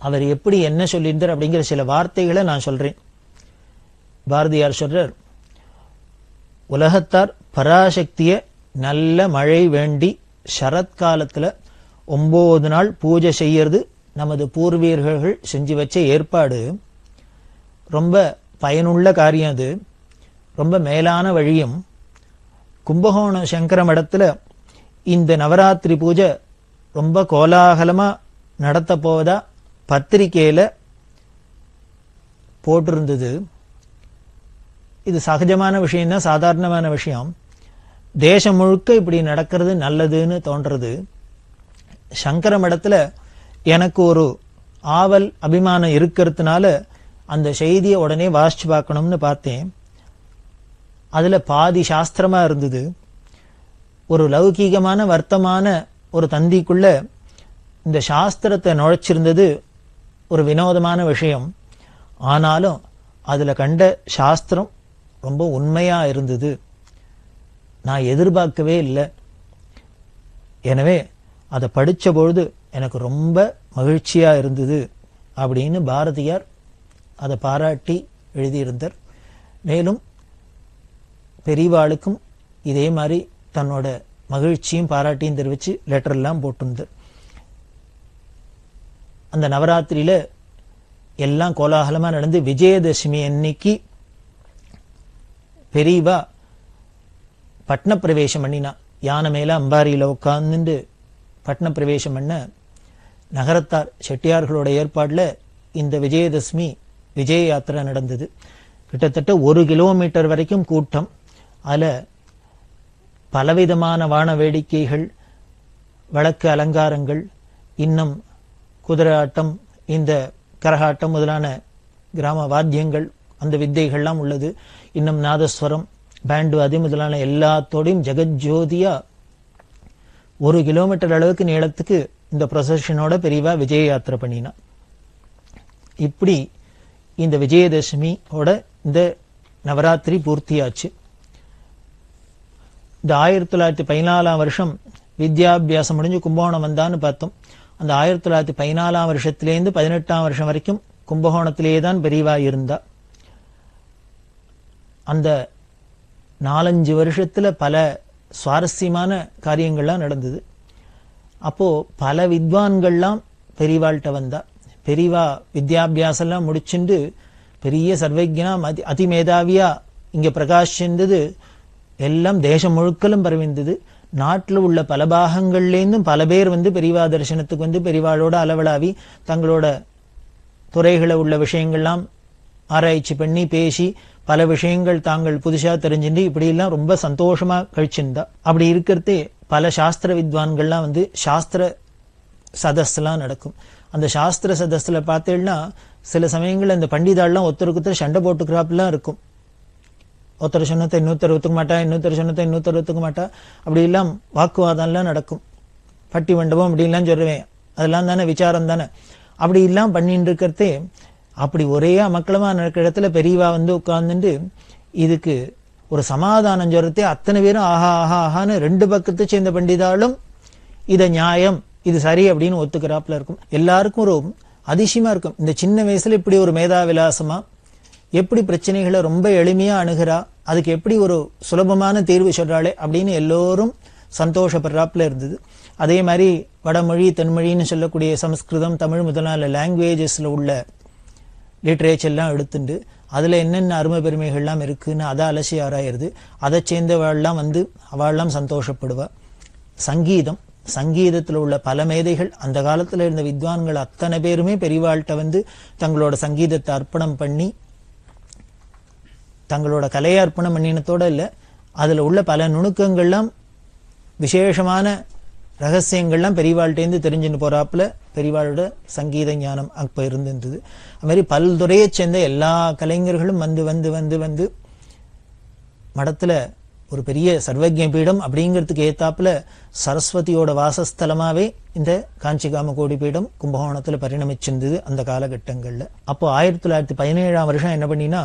அவர் எப்படி என்ன சொல்லியிருந்தார் அப்படிங்கிற சில வார்த்தைகளை நான் சொல்றேன். பாரதியார் சொல்றார், உலகத்தார் பராசக்திய நல்ல மழை வேண்டி சரத்காலத்துல 9 நாள் பூஜை செய்யறது நமது பூர்வீகர்கள் செஞ்சு வச்ச ஏற்பாடு. ரொம்ப பயனுள்ள காரியம் அது, ரொம்ப மேலான வழியும். கும்பகோணம் சங்கர மடத்துல இந்த நவராத்திரி பூஜை ரொம்ப கோலாகலமா நடத்த போவதா பத்திரிகையில போட்டிருந்தது. இது சகஜமான விஷயம்தான், சாதாரணமான விஷயம். தேசம் முழுக்க இப்படி நடக்கிறது நல்லதுன்னு தோன்றது. சங்கர மடத்துல எனக்கு ஒரு ஆவல் அபிமானம் இருக்கிறதுனால அந்த செய்தியை உடனே வாசிச்சு பார்க்கணும்னு பார்த்தேன். அதுல பாதி சாஸ்திரமா இருந்தது. ஒரு லௌகீகமான வர்த்தமான ஒரு தந்திக்குள்ள இந்த சாஸ்திரத்தை நுழைச்சிருந்தது ஒரு வினோதமான விஷயம். ஆனாலும் அதுல கண்ட சாஸ்திரம் ரொம்ப உண்மையா இருந்தது. நான் எதிர்பார்க்கவே இல்லை. எனவே அதை படித்த பொழுது எனக்கு ரொம்ப மகிழ்ச்சியாக இருந்தது அப்படின்னு பாரதியார் அதை பாராட்டி எழுதியிருந்தார். மேலும் பெரியவாளுக்கும் இதே மாதிரி தன்னோட மகிழ்ச்சியும் பாராட்டியும் தெரிவித்து லெட்டர்லாம் போட்டிருந்தார். அந்த நவராத்திரியில் எல்லாம் கோலாகலமாக நடந்து விஜயதசமி அன்னைக்கு பெரியவா பட்ன பிரவேசம் பண்ணினா. யானை மேலே அம்பாரியில் உட்கார்ந்துட்டு பட்ன பிரவேசம் பண்ண நகரத்தார் செட்டியார்களோட ஏற்பாடில் இந்த விஜயதசமி விஜய யாத்திரை நடந்தது. கிட்டத்தட்ட 1 கிலோமீட்டர் வரைக்கும் கூட்டம். அதில் பலவிதமான வான வேடிக்கைகள், வழக்கு அலங்காரங்கள், இன்னும் குதிரை ஆட்டம், இந்த கரகாட்டம் முதலான கிராம வாத்தியங்கள், அந்த வித்தைகள்லாம் உள்ளது. இன்னும் நாதஸ்வரம், பேண்டு அது முதலான எல்லாத்தோடையும் ஜெகஜோதியா 1 கிலோமீட்டர் அளவுக்கு நீளத்துக்கு இந்த ப்ரொசஷனோட பெரியவா விஜய யாத்திரை பண்ணினா. இப்படி இந்த விஜயதசமியோட இந்த நவராத்திரி பூர்த்தியாச்சு. இந்த 1914 வருஷம் வித்யாபியாசம் முடிஞ்சு கும்பகோணம் வந்தான்னு பார்த்தோம். அந்த 1914 வருஷத்திலேருந்து 18 வருஷம் வரைக்கும் கும்பகோணத்திலேயே தான் பெரியவா இருந்தா. அந்த 4-5 வருஷத்துல பல சுவாரஸ்யமான காரியங்கள்லாம் நடந்தது. அப்போ பல வித்வான்கள்லாம் பெரியவாள்கிட்ட வந்தா. பெரியவா வித்யாபியாசம்லாம் முடிச்சுண்டு பெரிய சர்வஜனா அதிமேதாவியா இங்க பிரகாஷிந்தது. எல்லாம் தேசம் முழுக்கலும் பரவிந்தது. நாட்டில் உள்ள பல பாகங்கள்லேருந்தும் பல பேர் வந்து பெரியவா தரிசனத்துக்கு வந்து பெரியவாளோட அளவலாவி தங்களோட துறைகளை உள்ள விஷயங்கள்லாம் ஆராய்ச்சி பண்ணி பேசி பல விஷயங்கள் தாங்கள் புதுசா தெரிஞ்சுட்டு இப்படியெல்லாம் ரொம்ப சந்தோஷமா கழிச்சிருந்தா. அப்படி இருக்கிறதே பல சாஸ்திர வித்வான்கள்லாம் வந்து சாஸ்திர சதஸ்லாம் நடக்கும். அந்த சாஸ்திர சதஸ்ல பார்த்தேன்னா சில சமயங்கள் அந்த பண்டிதாள்லாம் ஒருத்தருக்கு சண்டை போட்டுக்கிறாப்புலாம் இருக்கும். ஒருத்தர் சொன்னதை இன்னொருத்தர் ஒத்துக்க மாட்டா, இன்னொருத்தர் சொன்னதை இன்னொருத்தர் ஒத்துக்க மாட்டா, அப்படி எல்லாம் வாக்குவாதம்லாம் நடக்கும். பட்டி மண்டபம் அப்படிலாம் சொல்லுவேன், அதெல்லாம் தானே விசாரம் தானே. அப்படி எல்லாம் பண்ணிட்டு இருக்கிறதே அப்படி ஒரே அமக்களமா நடக்கிற இடத்துல பெரியவா வந்து உட்கார்ந்துட்டு இதுக்கு ஒரு சமாதானம் சொல்றதே அத்தனை பேரும் ஆஹா ஆஹா ஆஹான்னு 2 பக்கத்தை சேர்ந்த பண்டிதாலும் இதை நியாயம், இது சரி அப்படின்னு ஒத்துக்கிறாப்புல இருக்கும். எல்லாருக்கும் ஒரு அதிசயமா இருக்கும். இந்த சின்ன வயசுல இப்படி ஒரு மேதாவிலாசமா எப்படி பிரச்சனைகளை ரொம்ப எளிமையா அணுகிறா, அதுக்கு எப்படி ஒரு சுலபமான தீர்வு சொல்றாளே அப்படின்னு எல்லோரும் சந்தோஷப்படுறாப்புல இருந்தது. அதே மாதிரி வடமொழி தென்மொழின்னு சொல்லக்கூடிய சமஸ்கிருதம் தமிழ் முதலான லாங்குவேஜஸ்ல உள்ள லிட்ரேச்சர்லாம் எடுத்துட்டு அதுல என்னென்ன அருமை பெருமைகள்லாம் இருக்குன்னு அதை அலசி ஆராயிருது. அதை சேர்ந்தவாள்லாம் வந்து அவள்லாம் சந்தோஷப்படுவா. சங்கீதத்துல உள்ள பல மேதைகள், அந்த காலத்துல இருந்த வித்வான்கள் அத்தனை பேருமே பெரியவாள்கிட்ட வந்து தங்களோட சங்கீதத்தை அர்ப்பணம் பண்ணி தங்களோட கலையை அர்ப்பணம் பண்ணினத்தோட இல்லை, அதுல உள்ள பல நுணுக்கங்கள்லாம் விசேஷமான ரகசியங்கள்லாம் பெரியவாள்கிட்டேருந்து தெரிஞ்சுன்னு போறாப்புல பெரியவாளோட சங்கீத ஞானம் அப்ப இருந்திருந்தது. அது மாதிரி பல்துறையை சேர்ந்த எல்லா கலைஞர்களும் வந்து வந்து வந்து வந்து மடத்துல ஒரு பெரிய சர்வஜ்ஞ பீடம் அப்படிங்கிறதுக்கு ஏத்தாப்புல சரஸ்வதியோட வாசஸ்தலமாவே இந்த காஞ்சி காமகோடி பீடம் கும்பகோணத்துல பரிணமிச்சிருந்தது அந்த காலகட்டங்கள்ல. அப்போ 1917 வருஷம் என்ன பண்ணினா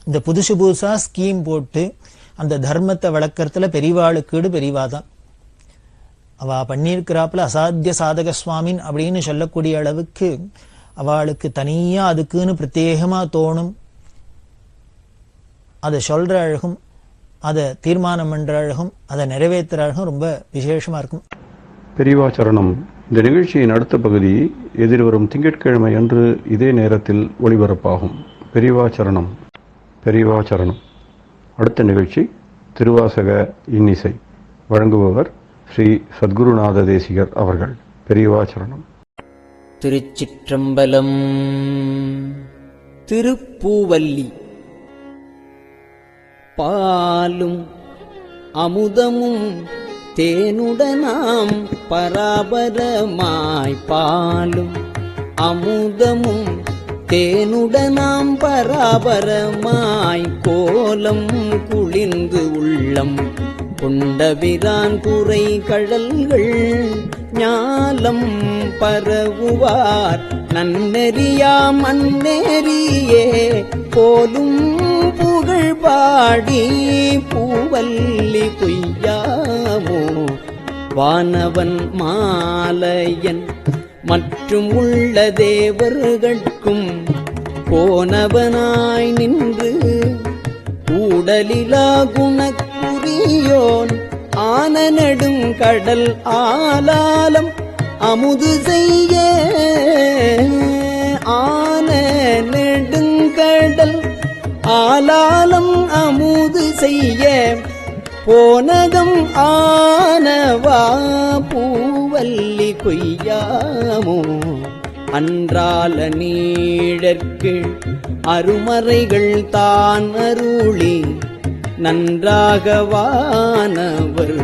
இந்த புதுசா ஸ்கீம் போட்டு அந்த தர்மத்தை வளர்க்கறதுல பெரியவாளுக்கீடு பெரியவாதான். அவ பண்ணியிருக்கிறாப்புல அசாத்திய சாதக சுவாமின் அப்படின்னு சொல்லக்கூடிய அளவுக்கு அவளுக்கு தனியா அதுக்குன்னு பிரத்யேகமா தோணும். அதை சொல்ற அழகும், அதை தீர்மானம் பண்ற அழகும், அதை நிறைவேற்றுற அழகும் ரொம்ப விசேஷமா இருக்கும். பெரியவா சரணம். இந்த நிகழ்ச்சியின் அடுத்த பகுதி எதிர்வரும் திங்கட்கிழமை அன்று இதே நேரத்தில் ஒளிபரப்பாகும். பெரியவா சரணம். பெரியவா சரணம். அடுத்த நிகழ்ச்சி திருவாசக இன்னிசை. வழங்குபவர் ஸ்ரீ சத்குருநாத தேசிகர் அவர்கள். பெரியவா சரணம். திருச்சிற்றம்பலம். திருப்பூவல்லி. பாலும் அமுதமும் தேனுடனாம் பராபரமாய், பாலும் அமுதமும் தேனுடனாம் பராபரமாய், கோலம் குளிர்ந்து உள்ளம் கொண்டபிரான் குறை கடல்கள் ஞாலம் பரவுவார் நன்னெறியாம் அந்நெறியே போலும் புகழ் பாடி பூவல்லி கொய்யாமோ வானவன் மாலையன் மற்றும் உள்ள தேவர்கட்கும் போனவனாய் நின்று ஊடலிலா குணக்குரியோன் ஆன நெடுங்கடல் ஆலாலம் அமுது செய்ய ஆன நெடுங்கடல் ஆலாலம் அமுது செய்ய போனகம் ஆனவா பூவல்லி கொய்யாமோ அன்றால நீழற்கு அருமறைகள் தான் அருளி நன்றாக வானவர்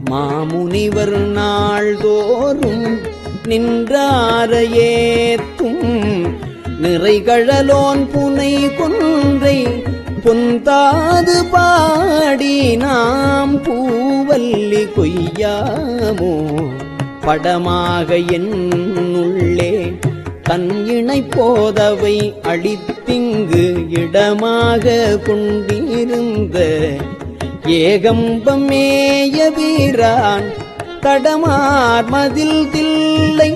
மாமுனிவர் நாள்தோறும் நின்றார ஏத்தும் நிறைகழலோன் புனை கொன்றை பொந்தாது பாடி நாம் பூவல்லி கொய்யாமோ படமாக என்னுள்ளே தன் இணை போதவை அளித்திங்கு இடமாக கொண்டிருந்த ஏகம்பமேய வீரான் தடமார் மதில் தில்லை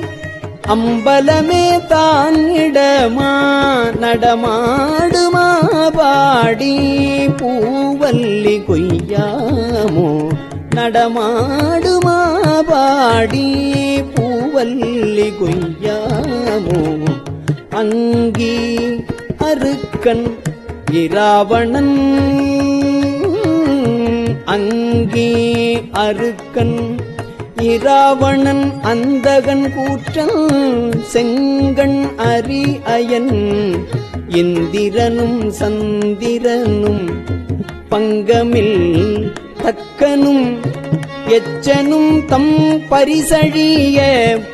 அம்பலமே தான் இடமா நடமாடுமா பாடி பூவல்லி கொய்யாமோ நடமாடுமா பாடி பூவல்லி கொய்யாமோ அங்கி அருக்கன் இராவணன் அங்கி அருக்கன் இராவணன் அந்தகன் கூற்றன் செங்கண் அரி அயன் இந்திரனும் சந்திரனும் பங்கமில் தக்கனும் எச்சனும் தம் பரிசழிய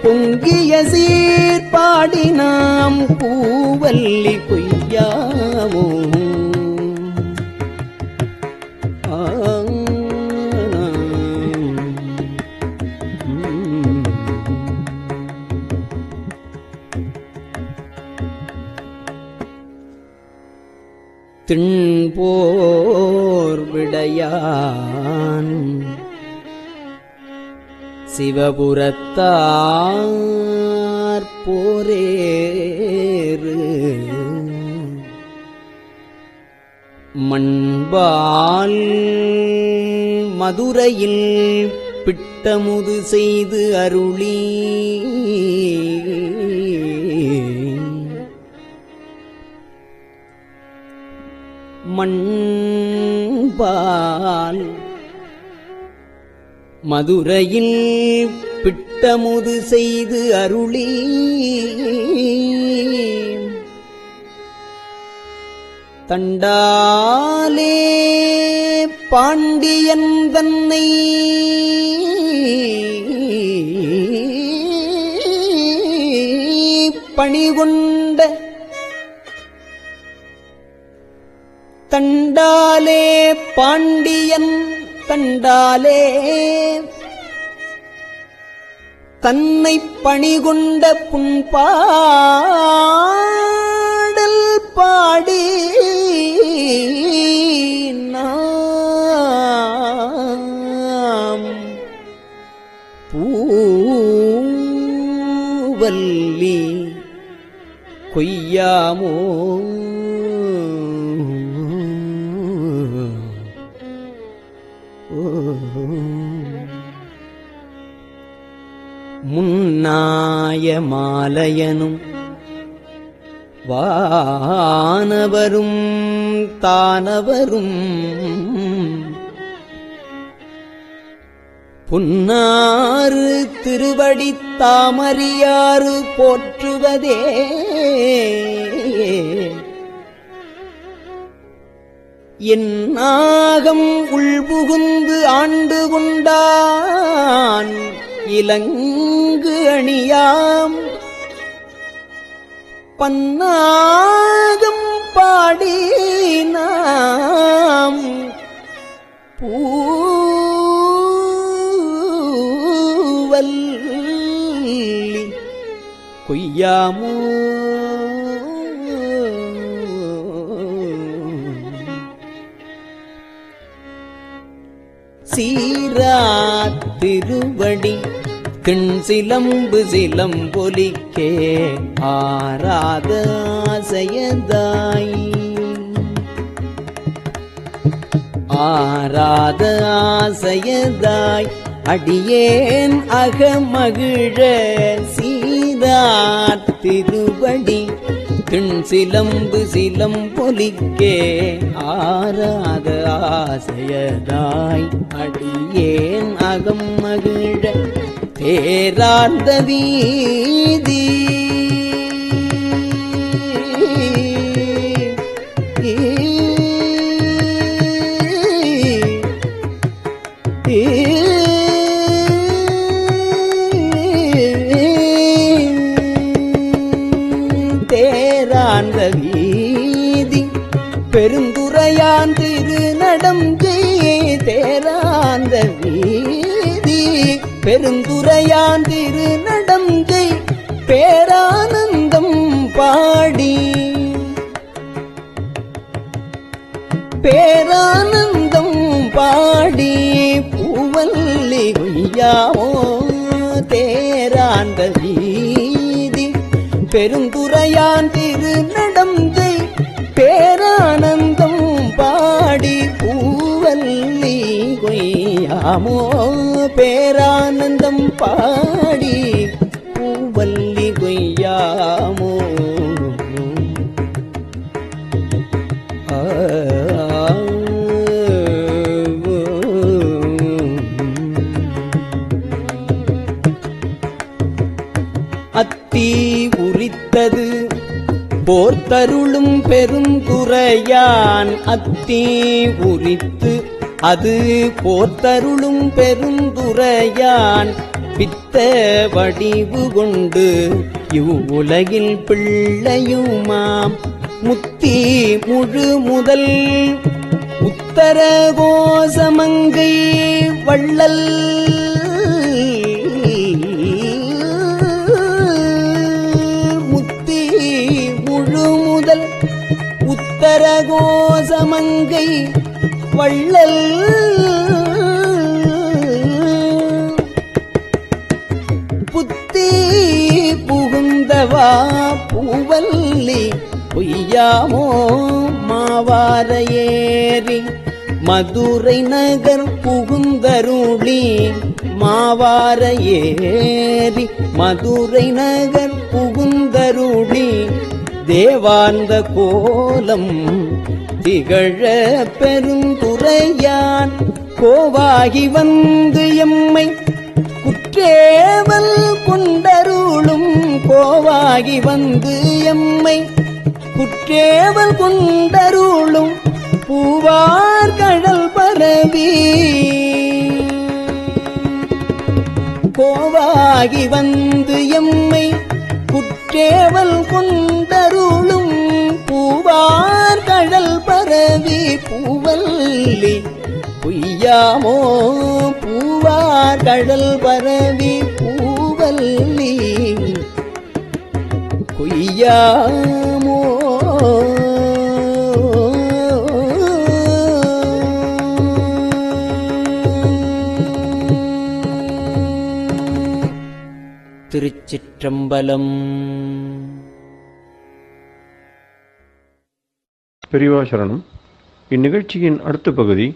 பொங்கிய சீர்பாடி நாம் பூவல்லி கொய்யாமோ திண்போர் விடையான் சிவபுரத்தார் போரேறு மண்பால் மதுரையில் பிட்டமுது செய்து அருளி மண்பால் மதுரையில் பிட்டமுது செய்து அருளி தண்டாலே பாண்டியன் தன்னை பணிகொண்ட தண்டாலே பாண்டியன் தண்டாலே தன்னை பணிகொண்ட புண்பாடல் பாடி நாம் பூவல்லி கொய்யாமோ முன்னாய மாலையனும் வானவரும் தானவரும் புன்னாறு திருவடி தாமறியாறு போற்றுவதே என் நாகம் உள்புகுந்து ஆண்டு கொண்டான் இலங்கு அணியாம் பன்னாகம் பாடி நாம் பூவல்லி கொய்யாமோ சீரார் திருவடி திண் சிலம்பு சிலம்பொலிக்கே ஆராத ஆசையதாய் ஆராத ஆசையதாய் அடியேன் அகமகிழ சீரார் திருவடி திண் சிலம்பு சிலம்பொலிக்கே ஆராத ஆசையதாய் அடியேன் அகம் மகிழ தேரார்ந்த வீதி தேரார்ந்த வீதி பெருந்துரையான் திருநடம் தேரார்ந்த வீதி பெருந்துரையான் திருநடம் பேரானந்தம் பாடி பேரானந்தம் பாடி பூவல்லி கொய்யாவோ தேராந்த வீதி பெருந்துரையான் திருநடம் பேரானந்தம் பாடி பூவல்லி கொய்யாமோ பேரானந்தம் பாடி பூவல்லி கொய்யாமோ அத்தி உரித்தது போர்த்தருளும் பெருந்துரையான் அத்தி உரித்து அது போர்த்தருளும் பெருந்துரையான் பித்த வடிவு கொண்டு இவ்வுலகில் பிள்ளையுமாம் முத்தி முழு முதல் உத்தர கோசமங்கை வள்ளல் முத்தி முழு முதல் உத்தர கோசமங்கை வள்ளல் புத்தி புகுந்தவா பூவல்லி பொய்யாமோ மாவார ஏறி மதுரை நகர் புகுந்தருளி மாவார ஏறி மதுரை நகர் புகுந்தருளி தேவார்ந்த கோலம் திகழ பெருந்துரையான் கோவாகி வந்து எம்மை குற்றேவல் கொண்டருளும் கோவாகி வந்து எம்மை குற்றேவல் கொண்டருளும் பூவார் கடல் பரவி கோவாகி வந்து எம்மை குற்றேவல் கொண்டருளும் பூவார் கடல் பரவி பூவல்லி பொய்யாமோ பூவார் கடல் பரவி பூவல்லி பொய்யாமோ திருச்சிற்றம்பலம். பெரியவா சரணம். இந்நிகழ்ச்சியின் அடுத்த பகுதி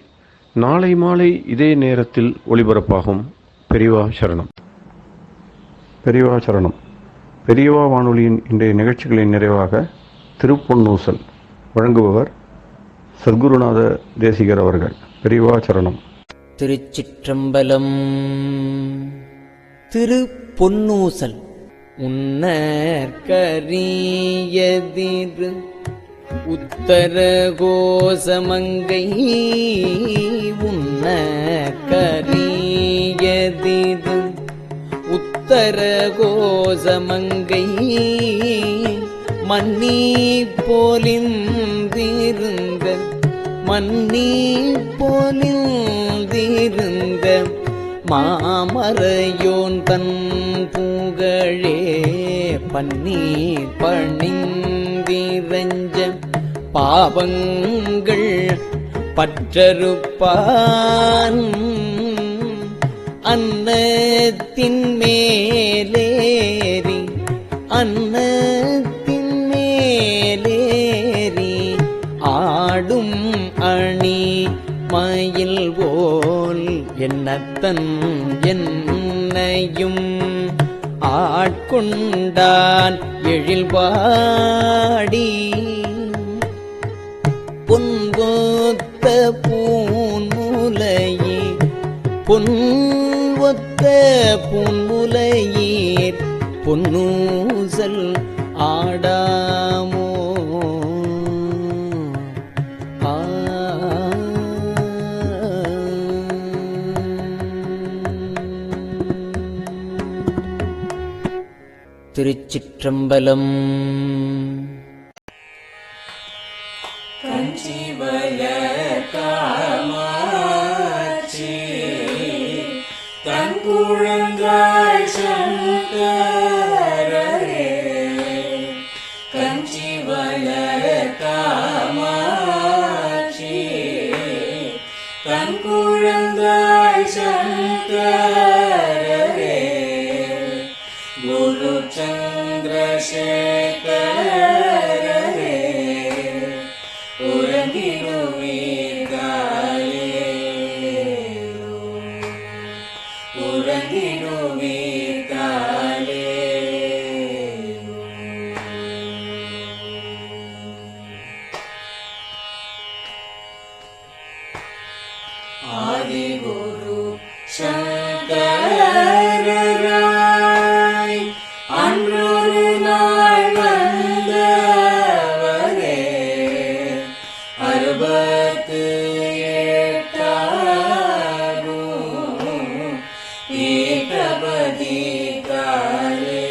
நாளை மாலை இதே நேரத்தில் ஒளிபரப்பாகும். பெரியவா சரணம். பெரியவா சரணம். பெரியவா வானொலியின் இன்றைய நிகழ்ச்சிகளின் நிறைவாக திருப்பொன்னூசல் வழங்குபவர் சத்குருநாத தேசிகர் அவர்கள். பெரியவா சரணம். திருச்சிற்றம்பலம். திருப்பொன்னூசல். உன்னற்கரியதிரு உத்தர கோசமங்கை உன்னற்கரியதிரு உத்தர கோசமங்கை மன்னி போலிந்திருந்த மன்னி போலிந்திருந்த மாமரையோன் தன் புகழே பன்னீர் பணிந்திரஞ்ச பாவங்கள் பற்றறுப்பான் அன்னத்தின் மேலேறி அன்னத்தின் மேலேறி ஆடும் அணி மயில் போல் என்னத்தன் என்னையும் ஆட்கொண்டான் எழில்பாடி பொன்பொத்த பூன்முலையீர் பொன்வொத்த பூன்முலையீர் பொன்னூசல் ஆடாமோ திருச்சிற்றம்பலம். தங்குழந்தாய் சங்கரரே கஞ்சி வளர் காமாட்சி தங்குழந்தாய் சங்கரரே குரு சந்திரசேகரரே ஆதிகுரு சங்கரராய் அன்றொரு நாள் வந்தவரே 68 பீட்டபதி காலேரோ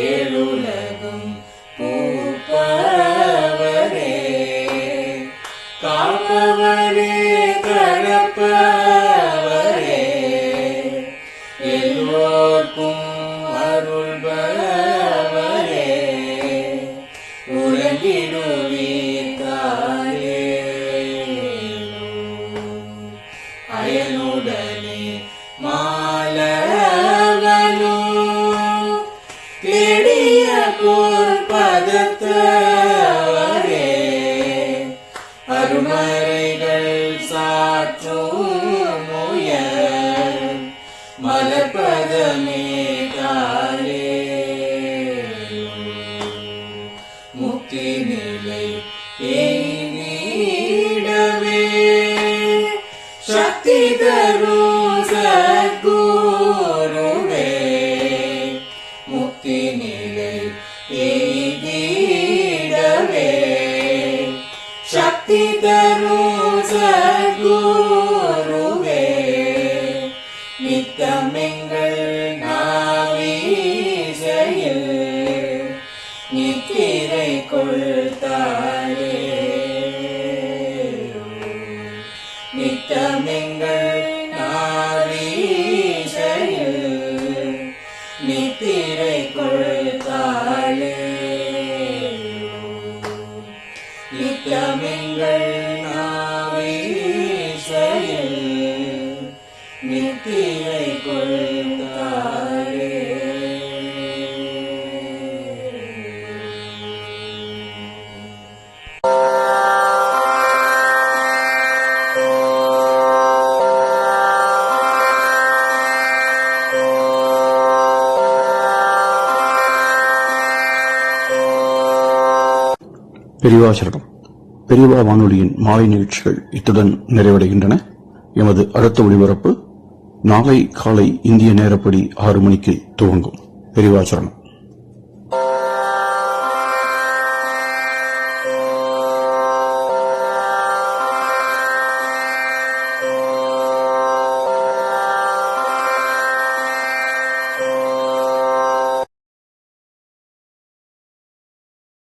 ஏழுலகும் பூப்பவரே காப்பவரே கரப்பவரே எல்லோர்க்கும் அருள்பவரே உறங்கிடுவீர்காலே அயனுடனே மாலவனோ தேடிய பொற்பதத்தவரே அருமறைகள் சாற்றும் முயல் மலர்பதமே காலே முக்தி நிலை எய்திடவே சக்தி தரும் சத்குருவே முக்தி நிலை எய்திடவே சக்தி தரும் சத்குருவே நித்தமெங்கள் நாவீசையில் நித்திரை கொள்தாயே நித்தமெங்கள் நாவீசையில் நித்திரை கொள்தாயே நித்தமெங்கள் நாவீசையில் நித்திரை கொள்தாயே. பெரியவாசரணம். பெரியவா வானொலியின் மாலை நிகழ்ச்சிகள் இத்துடன் நிறைவடைகின்றன. எமது அடுத்த ஒளிபரப்பு நாளை காலை இந்திய நேரப்படி 6 மணிக்கு துவங்கும். பெரியவாசரணம்.